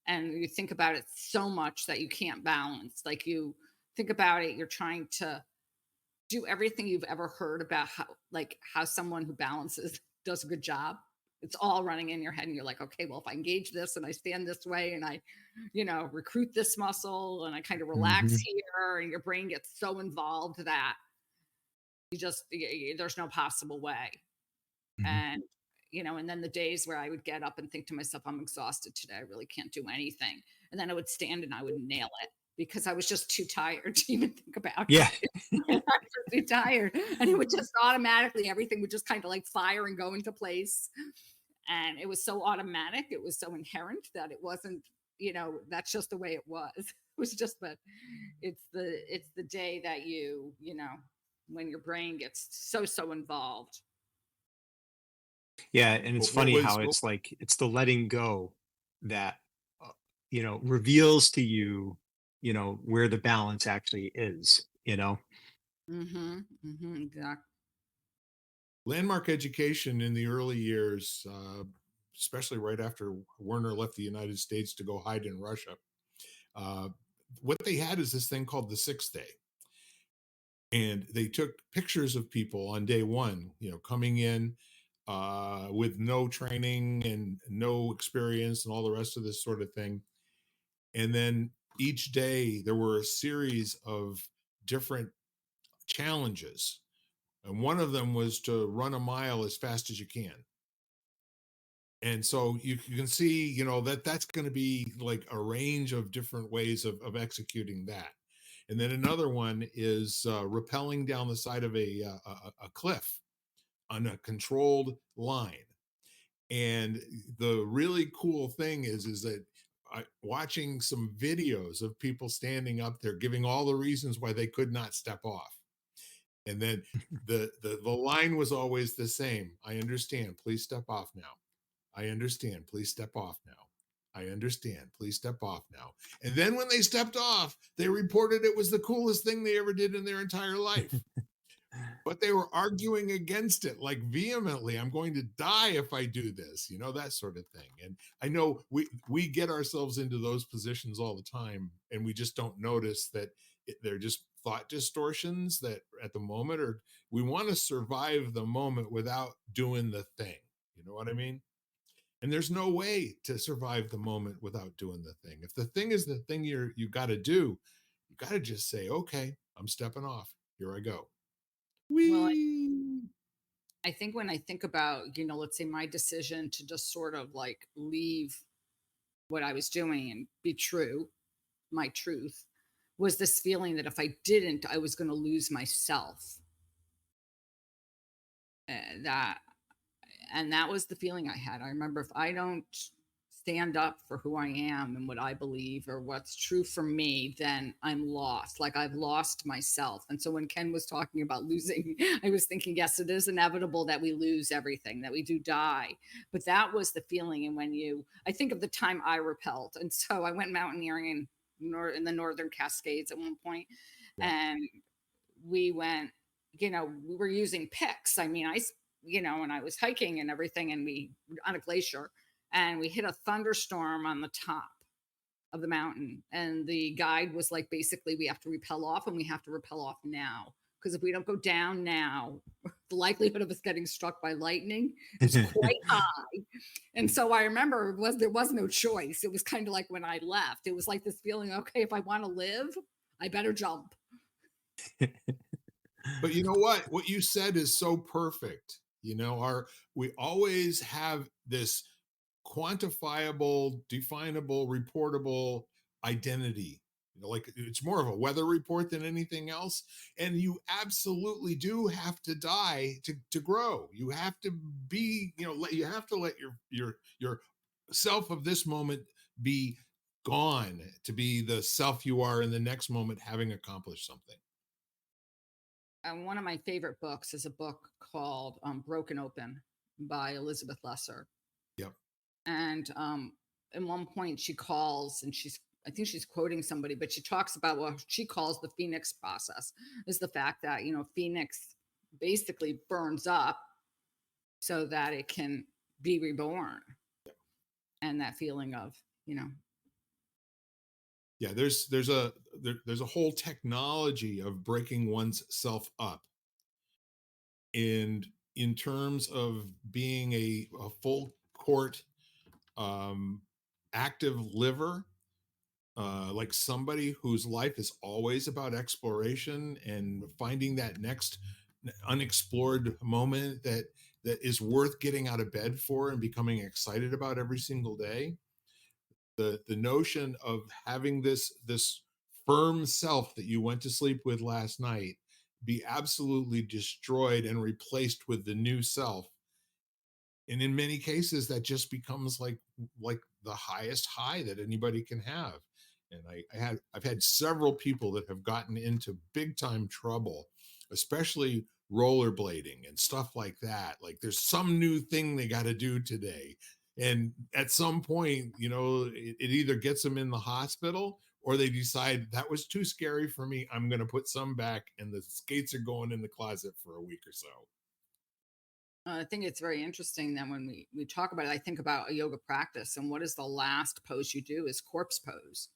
and you think about it so much that you can't balance. Like you think about it, you're trying to do everything you've ever heard about how someone who balances does a good job. It's all running in your head and you're like, okay, well, if I engage this and I stand this way and I, recruit this muscle and I kind of relax Mhm, here, and your brain gets so involved that there's no possible way. mhm. And and then the days where I would get up and think to myself, I'm exhausted today, I really can't do anything, and then I would stand and I would nail it because I was just too tired to even think about Yeah. it. I was just too tired, and it would just automatically, everything would just kind of like fire and go into place. And it was so automatic, it was so inherent that it wasn't, that's just the way it was. It was just, but it's the day that when your brain gets so involved. Yeah, and it's What funny was how it's like it's the letting go that reveals to you, where the balance actually is. Exactly. landmark education in the early years, especially right after Werner left the United States to go hide in Russia. Uh, what they had is this thing called the sixth day. And they took pictures of people on day one, coming in with no training and no experience and all the rest of this sort of thing. And then each day there were a series of different challenges. And one of them was to run a mile as fast as you can. And so you can see, that's going to be like a range of different ways of executing that. And then another one is rappelling down the side of a cliff on a controlled line. And the really cool thing is that watching some videos of people standing up there giving all the reasons why they could not step off. And then the line was always the same. I understand. Please step off now. I understand. Please step off now. I understand. Please step off now. And then when they stepped off, they reported it was the coolest thing they ever did in their entire life. But they were arguing against it like vehemently. I'm going to die if I do this, that sort of thing. And I know we get ourselves into those positions all the time, and we just don't notice that they're just thought distortions that at the moment, or we want to survive the moment without doing the thing. You know what I mean? And there's no way to survive the moment without doing the thing. If the thing is the thing you got to do, you got to just say, okay, I'm stepping off. Here I go. Well, Whee! I think when I think about, let's say my decision to just sort of like leave what I was doing and be true, my truth, was this feeling that if I didn't, I was going to lose myself. That and that was the feeling I had. I remember, if I don't stand up for who I am and what I believe or what's true for me, then I'm lost. Like I've lost myself. And so when Ken was talking about losing, I was thinking, yes, it is inevitable that we lose everything, that we do die. But that was the feeling. And I think of the time I repelled. And so I went mountaineering in the Northern Cascades at one point, Yeah. and we went, we were using picks. I mean, and I was hiking and everything, and we on a glacier, and we hit a thunderstorm on the top of the mountain. And the guide was like, basically, we have to repel off and we have to repel off now. Because if we don't go down now, the likelihood of us getting struck by lightning is quite high. And so I remember there was no choice. It was kind of like when I left. It was like this feeling, okay, if I want to live, I better jump. But you know what? What you said is so perfect. We always have this quantifiable, definable, reportable identity. Like it's more of a weather report than anything else. And you absolutely do have to die to grow. You have to be, you have to let your self of this moment be gone to be the self you are in the next moment, having accomplished something. And one of my favorite books is a book called Broken Open by Elizabeth Lesser. Yep. And at one point she calls, and I think she's quoting somebody, but she talks about what she calls the Phoenix process, is the fact that, Phoenix basically burns up so that it can be reborn. Yep. And that feeling of, Yeah, there's a whole technology of breaking one's self up, and in terms of being a full court active liver, like somebody whose life is always about exploration and finding that next unexplored moment that is worth getting out of bed for and becoming excited about every single day. The notion of having this firm self that you went to sleep with last night be absolutely destroyed and replaced with the new self, and in many cases that just becomes like the highest high that anybody can have. And I've had several people that have gotten into big time trouble, especially rollerblading and stuff like that. Like there's some new thing they got to do today, and at some point, it either gets them in the hospital or they decide that was too scary for me, I'm going to put some back, and the skates are going in the closet for a week or so. I think it's very interesting that when we talk about it, I think about a yoga practice, and what is the last pose you do is corpse pose.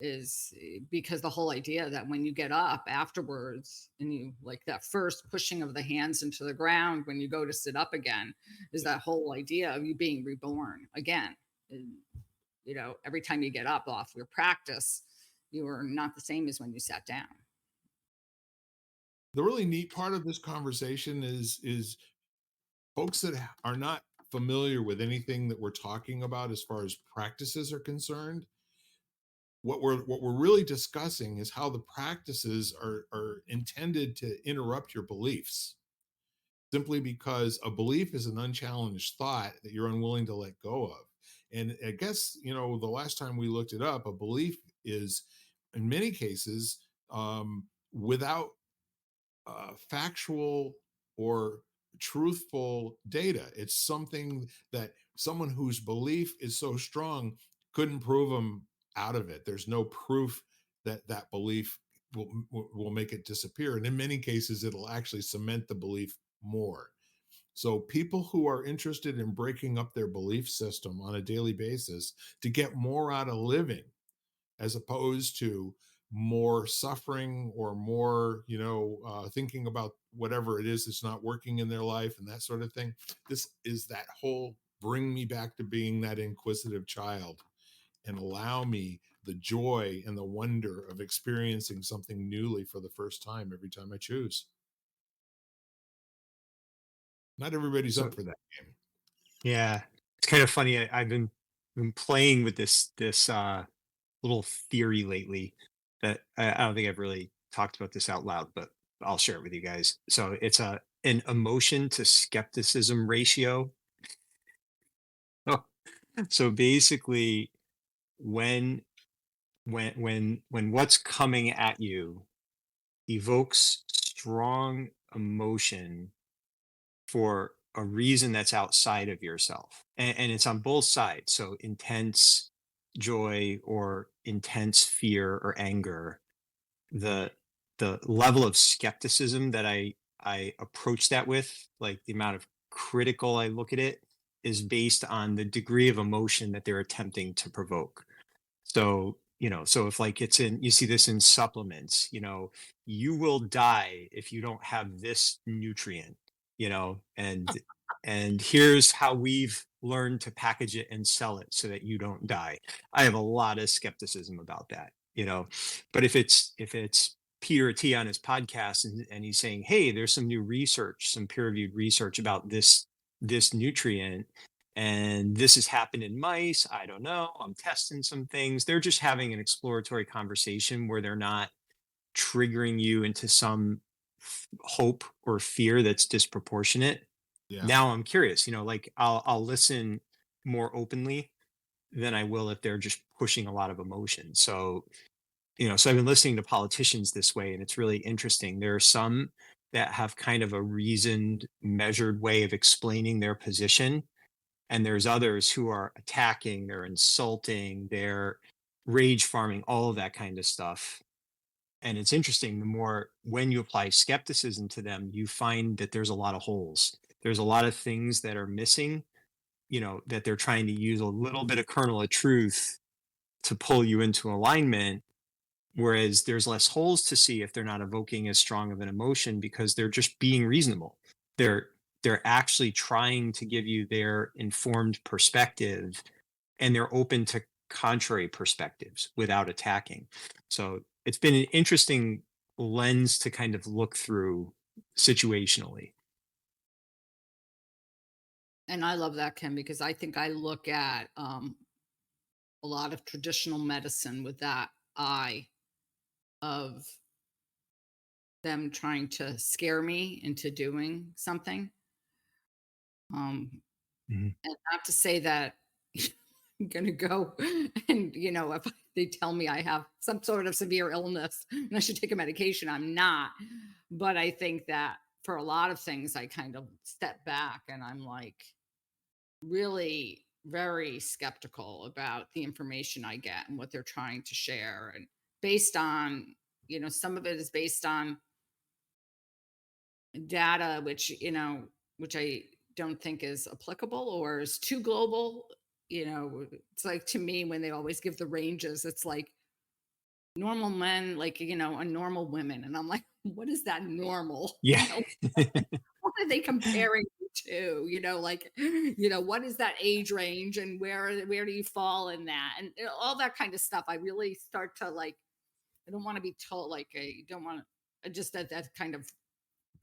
Is because the whole idea that when you get up afterwards and you like that first pushing of the hands into the ground when you go to sit up again, is that whole idea of you being reborn again. And, every time you get up off your practice, you are not the same as when you sat down. The really neat part of this conversation is folks that are not familiar with anything that we're talking about as far as practices are concerned. What we're really discussing is how the practices are intended to interrupt your beliefs, simply because a belief is an unchallenged thought that you're unwilling to let go of. And I guess, the last time we looked it up, a belief is in many cases without factual or truthful data. It's something that someone whose belief is so strong couldn't prove them out of it. There's no proof that that belief will make it disappear. And in many cases, it'll actually cement the belief more. So people who are interested in breaking up their belief system on a daily basis to get more out of living, as opposed to more suffering or more, thinking about whatever it is that's not working in their life and that sort of thing. This is that whole bring me back to being that inquisitive child and allow me the joy and the wonder of experiencing something newly for the first time every time I choose. Not everybody's So up for that game. yeah, it's kind of funny. I've been playing with this little theory lately that I don't think I've really talked about this out loud, but I'll share it with you guys. So it's an emotion to skepticism ratio. Oh, so basically, when when what's coming at you evokes strong emotion for a reason that's outside of yourself, and it's on both sides, so intense joy or intense fear or anger, the level of skepticism that I approach that with, like the amount of critical I look at it, is based on the degree of emotion that they're attempting to provoke. So, so if like you see this in supplements, you will die if you don't have this nutrient, and here's how we've learned to package it and sell it so that you don't die. I have a lot of skepticism about that, but if it's Peter T on his podcast, and he's saying, hey, there's some new research, some peer-reviewed research about this nutrient, and this has happened in mice. I don't know. I'm testing some things. They're just having an exploratory conversation where they're not triggering you into some hope or fear that's disproportionate. Yeah. Now I'm curious, like I'll listen more openly than I will if they're just pushing a lot of emotion. So, so I've been listening to politicians this way, and it's really interesting. There are some that have kind of a reasoned, measured way of explaining their position, and there's others who are attacking, they're insulting, they're rage farming, all of that kind of stuff. And it's interesting, the more when you apply skepticism to them, you find that there's a lot of holes, there's a lot of things that are missing, that they're trying to use a little bit of kernel of truth to pull you into alignment, whereas there's less holes to see if they're not evoking as strong of an emotion, because they're just being reasonable. They're actually trying to give you their informed perspective, and they're open to contrary perspectives without attacking. So it's been an interesting lens to kind of look through situationally. And I love that, Ken, because I think I look at a lot of traditional medicine with that eye of them trying to scare me into doing something. Mhm. And not to say that I'm going to go and, if they tell me I have some sort of severe illness and I should take a medication, I'm not. But I think that for a lot of things, I kind of step back and I'm like really very skeptical about the information I get and what they're trying to share. And based on, some of it is based on data, which I don't think is applicable or is too global. It's like, to me, when they always give the ranges, it's like normal men, like, a normal women. And I'm like, what is that normal? Yeah. What are they comparing you to? Like, what is that age range and where do you fall in that? And all that kind of stuff. I really start to like, I don't want to be told, like, I don't want to, just that kind of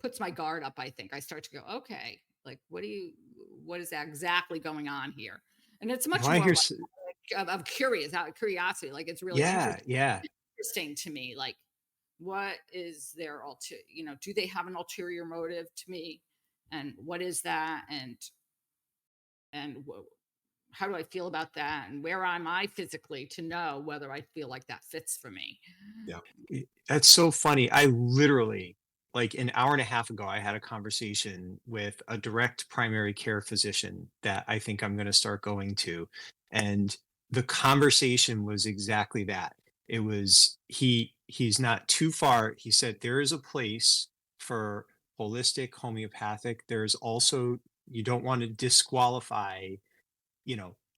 puts my guard up. I think I start to go, okay, like, what is exactly going on here? And it's much Well, I more hear, like I'm curious, out of curiosity. Like, it's really yeah, interesting, yeah. interesting to me. Like, what is their do they have an ulterior motive to me? And what is that? And how do I feel about that? And where am I physically to know whether I feel like that fits for me? Yeah. That's so funny. I literally, like an hour and a half ago, I had a conversation with a direct primary care physician that I think I'm going to start going to. And the conversation was exactly that. It was he's not too far. He said there is a place for holistic homeopathic. There's also, you don't want to disqualify,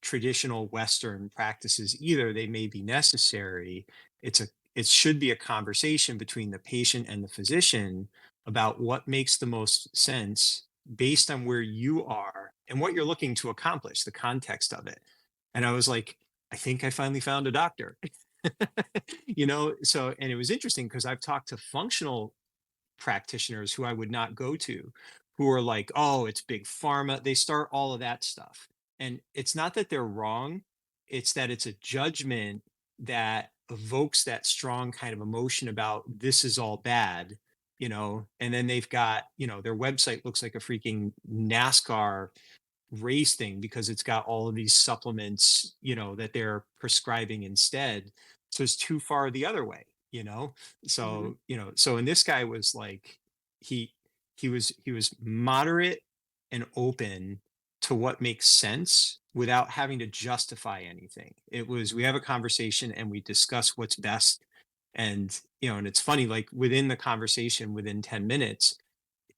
traditional Western practices either. They may be necessary. It should be a conversation between the patient and the physician about what makes the most sense based on where you are and what you're looking to accomplish, the context of it. And I was like, I think I finally found a doctor. So, and it was interesting because I've talked to functional practitioners who I would not go to, who are like, oh, it's big pharma. They start all of that stuff. And it's not that they're wrong, it's that it's a judgment that evokes that strong kind of emotion about this is all bad, and then they've got, their website looks like a freaking NASCAR race thing because it's got all of these supplements, that they're prescribing instead. So it's too far the other way, Hmm. so, and this guy was like, he he was moderate and open to what makes sense without having to justify anything. It was, we have a conversation and we discuss what's best. And, and it's funny, like within the conversation, within 10 minutes,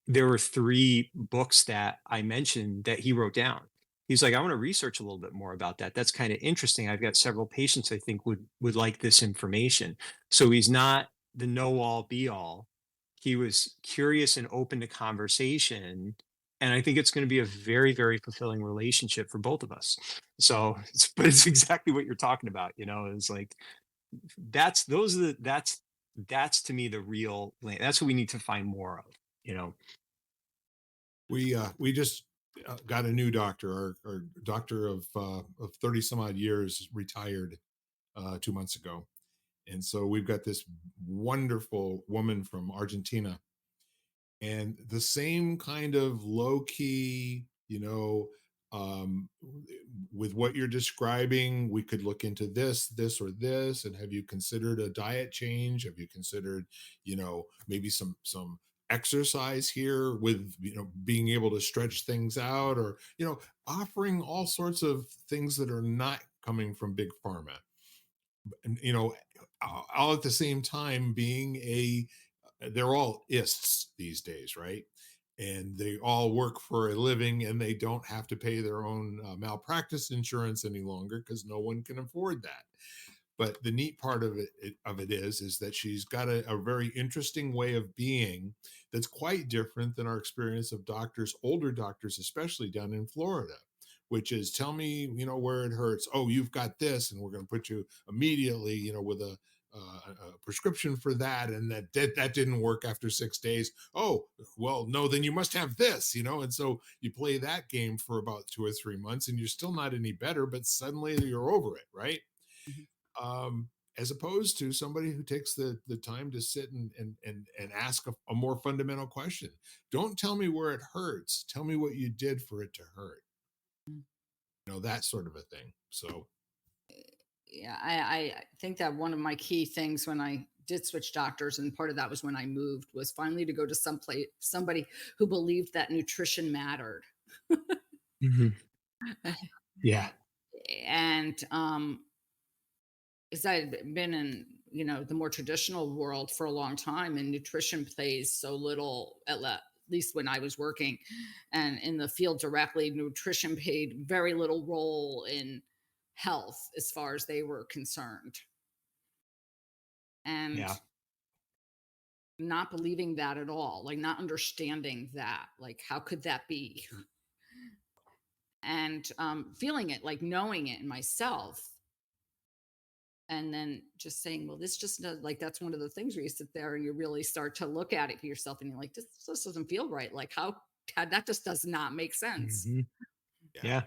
there were 3 books that I mentioned that he wrote down. He's like, I want to research a little bit more about that. That's kind of interesting. I've got several patients I think would like this information. So he's not the know all be all. He was curious and open to conversation. And I think it's going to be a very, very fulfilling relationship for both of us. So, but it's exactly what you're talking about. It's like that's to me the real lane. That's what we need to find more of. You know. We just got a new doctor. Our doctor of 30 some odd years retired 2 months ago, and so we've got this wonderful woman from Argentina, and the same kind of low key, with what you're describing. We could look into this or this, and have you considered a diet change? Have you considered, maybe some exercise here, with being able to stretch things out, or offering all sorts of things that are not coming from big pharma, and all at the same time being they're all ists these days, right? And they all work for a living, and they don't have to pay their own malpractice insurance any longer because no one can afford that. But the neat part of it is that she's got a very interesting way of being that's quite different than our experience of doctors, older doctors, especially down in Florida, which is, tell me, where it hurts. Oh, you've got this, and we're going to put you immediately, with a prescription for that, and that didn't work after 6 days. Oh, well, no, then you must have this, and so you play that game for about 2 or 3 months, and you're still not any better, but suddenly you're over it, right? Mhm. As opposed to somebody who takes the time to sit and ask a more fundamental question. Don't tell me where it hurts. Tell me what you did for it to hurt. That sort of a thing. So Yeah, I think that one of my key things when I did switch doctors, and part of that was when I moved, was finally to go to somebody who believed that nutrition mattered. Mhm. Yeah. And because I'd been in, the more traditional world for a long time, and nutrition plays so little, at least when I was working and in the field directly, nutrition played very little role in health as far as they were concerned. And Yeah. not believing that at all, like not understanding that, like how could that be? And feeling it, like knowing it in myself, and then just saying, well, this just does, like, that's one of the things where you sit there and you really start to look at it for yourself, and you're like, this just doesn't feel right. Like how that just does not make sense. Mhm. yeah, Yeah.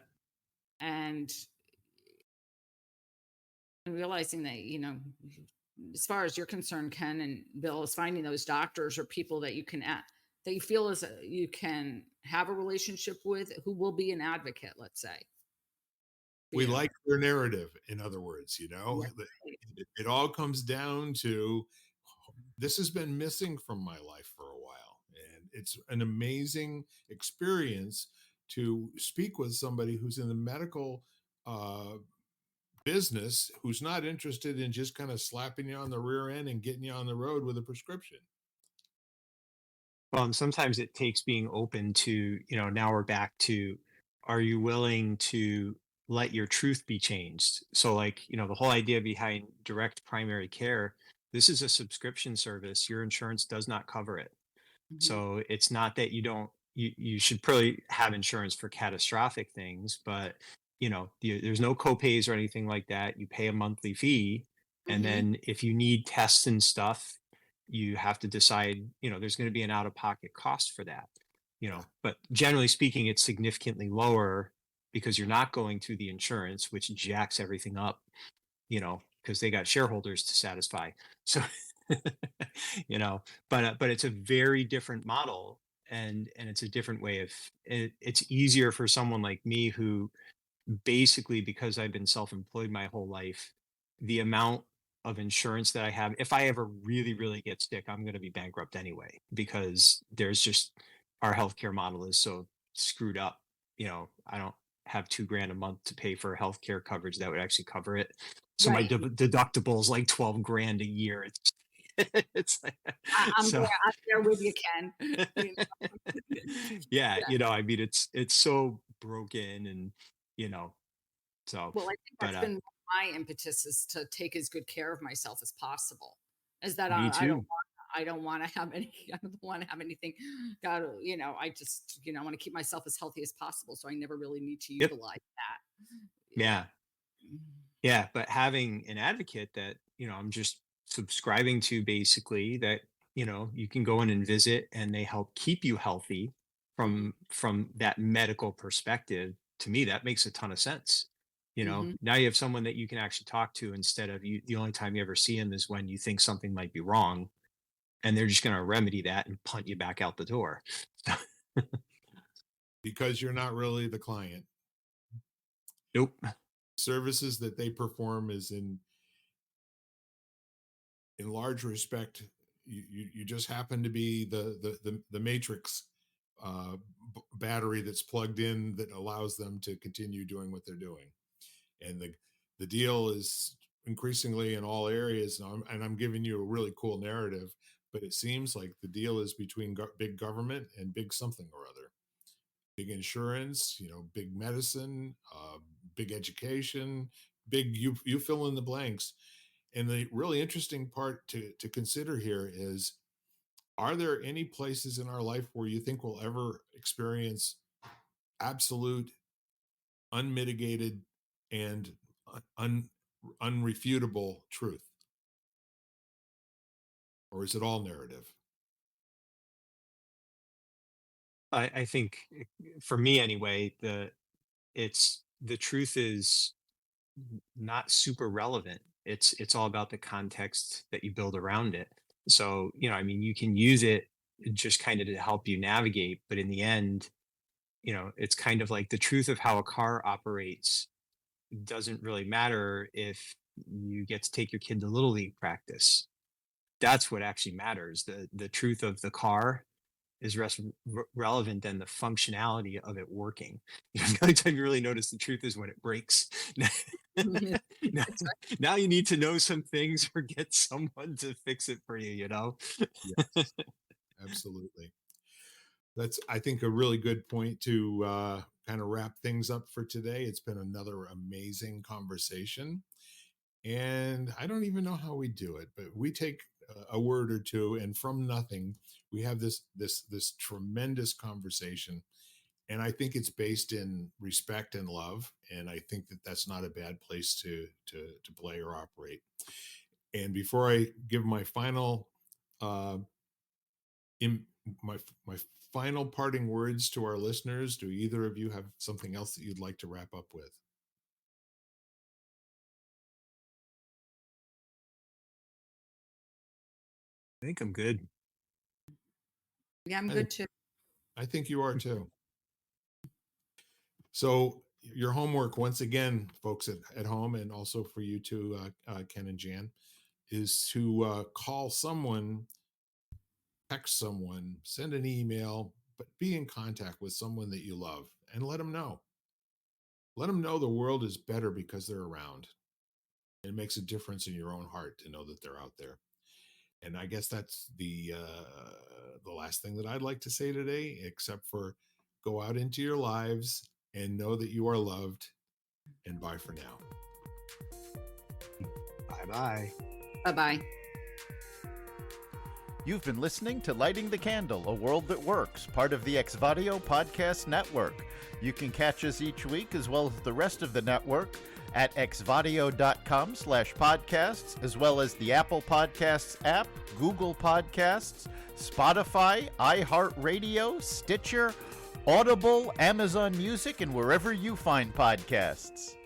And realizing that, as far as you're concerned, Ken and Bill, is finding those doctors or people that you can that you feel as you can have a relationship with, who will be an advocate, let's say, for we you. like their narrative, in other words. Yeah. It all comes down to, this has been missing from my life for a while, and it's an amazing experience to speak with somebody who's in the medical uh, business, who's not interested in just kind of slapping you on the rear end and getting you on the road with a prescription. Well, and sometimes it takes being open to, now we're back to, are you willing to let your truth be changed? So, like, the whole idea behind direct primary care, this is a subscription service. Your insurance does not cover it. Mhm. So it's not that you don't, you should probably have insurance for catastrophic things, but there's no copays or anything like that. You pay a monthly fee. And Mhm. then if you need tests and stuff, you have to decide, there's going to be an out of pocket cost for that, Yeah. but generally speaking, it's significantly lower because you're not going through the insurance, which jacks everything up, because they got shareholders to satisfy. So, you know, but it's a very different model, and it's a different way of it's easier for someone like me who basically, because I've been self-employed my whole life, the amount of insurance that I have, if I ever really, really get sick, I'm going to be bankrupt anyway, because there's just our healthcare model is so screwed up. I don't have 2 grand a month to pay for healthcare coverage that would actually cover it. So my Right. deductible is like 12 grand a year. It's, it's like, I'm so there. I'm there with you, Ken. You know? yeah, I mean, it's so broken and, so, Well, I think but, that's been my impetus, is to take as good care of myself as possible. Is that me I don't too. want, I don't want to have any, I don't want to have anything. God, I just, want to keep myself as healthy as possible. So I never really need to Yep. utilize that. Yeah. Yeah. Yeah. But having an advocate that, I'm just subscribing to, basically, that, you can go in and visit and they help keep you healthy Mhm. from that medical perspective. To me, that makes a ton of sense. Mhm. Now you have someone that you can actually talk to, instead of the only time you ever see him is when you think something might be wrong, and they're just going to remedy that and punt you back out the door. Because you're not really the client. Nope. Services that they perform is in large respect, you just happen to be the matrix battery that's plugged in that allows them to continue doing what they're doing. And the deal is increasingly in all areas, and I'm giving you a really cool narrative, but it seems like the deal is between big government and big something or other. Big insurance, big medicine, big education, big, you fill in the blanks. And the really interesting part to consider here is, are there any places in our life where you think we'll ever experience absolute, unmitigated, and unrefutable truth? Or is it all narrative? I think, for me anyway, the truth is not super relevant. It's all about the context that you build around it. So, I mean, you can use it just kind of to help you navigate, but in the end, it's kind of like the truth of how a car operates doesn't really matter if you get to take your kid to little league practice. That's what actually matters. The truth of the car is relevant than the functionality of it working. The only time you really notice the truth is when it breaks. now, That's right. now you need to know some things or get someone to fix it for you, Yes, absolutely. That's, I think, a really good point to kind of wrap things up for today. It's been another amazing conversation. And I don't even know how we do it, but we take a word or two, and from nothing, we have this tremendous conversation. And I think it's based in respect and love. And I think that that's not a bad place to play or operate. And before I give my final uh, in my final parting words to our listeners, do either of you have something else that you'd like to wrap up with? I think I'm good. Yeah, I'm I good think too. I think you are too. So your homework, once again, folks at home, and also for you too, Ken and Jan, is to call someone, text someone, send an email, but be in contact with someone that you love and let them know. Let them know the world is better because they're around. It makes a difference in your own heart to know that they're out there. And I guess that's the last thing that I'd like to say today, except for go out into your lives and know that you are loved. And bye for now. Bye bye. Bye bye. You've been listening to Lighting the Candle, A World That Works, part of the Exvadio Podcast Network. You can catch us each week, as well as the rest of the network, at exvadio.com/podcasts, as well as the Apple Podcasts app, Google Podcasts, Spotify, iHeartRadio, Stitcher, Audible, Amazon Music, and wherever you find podcasts.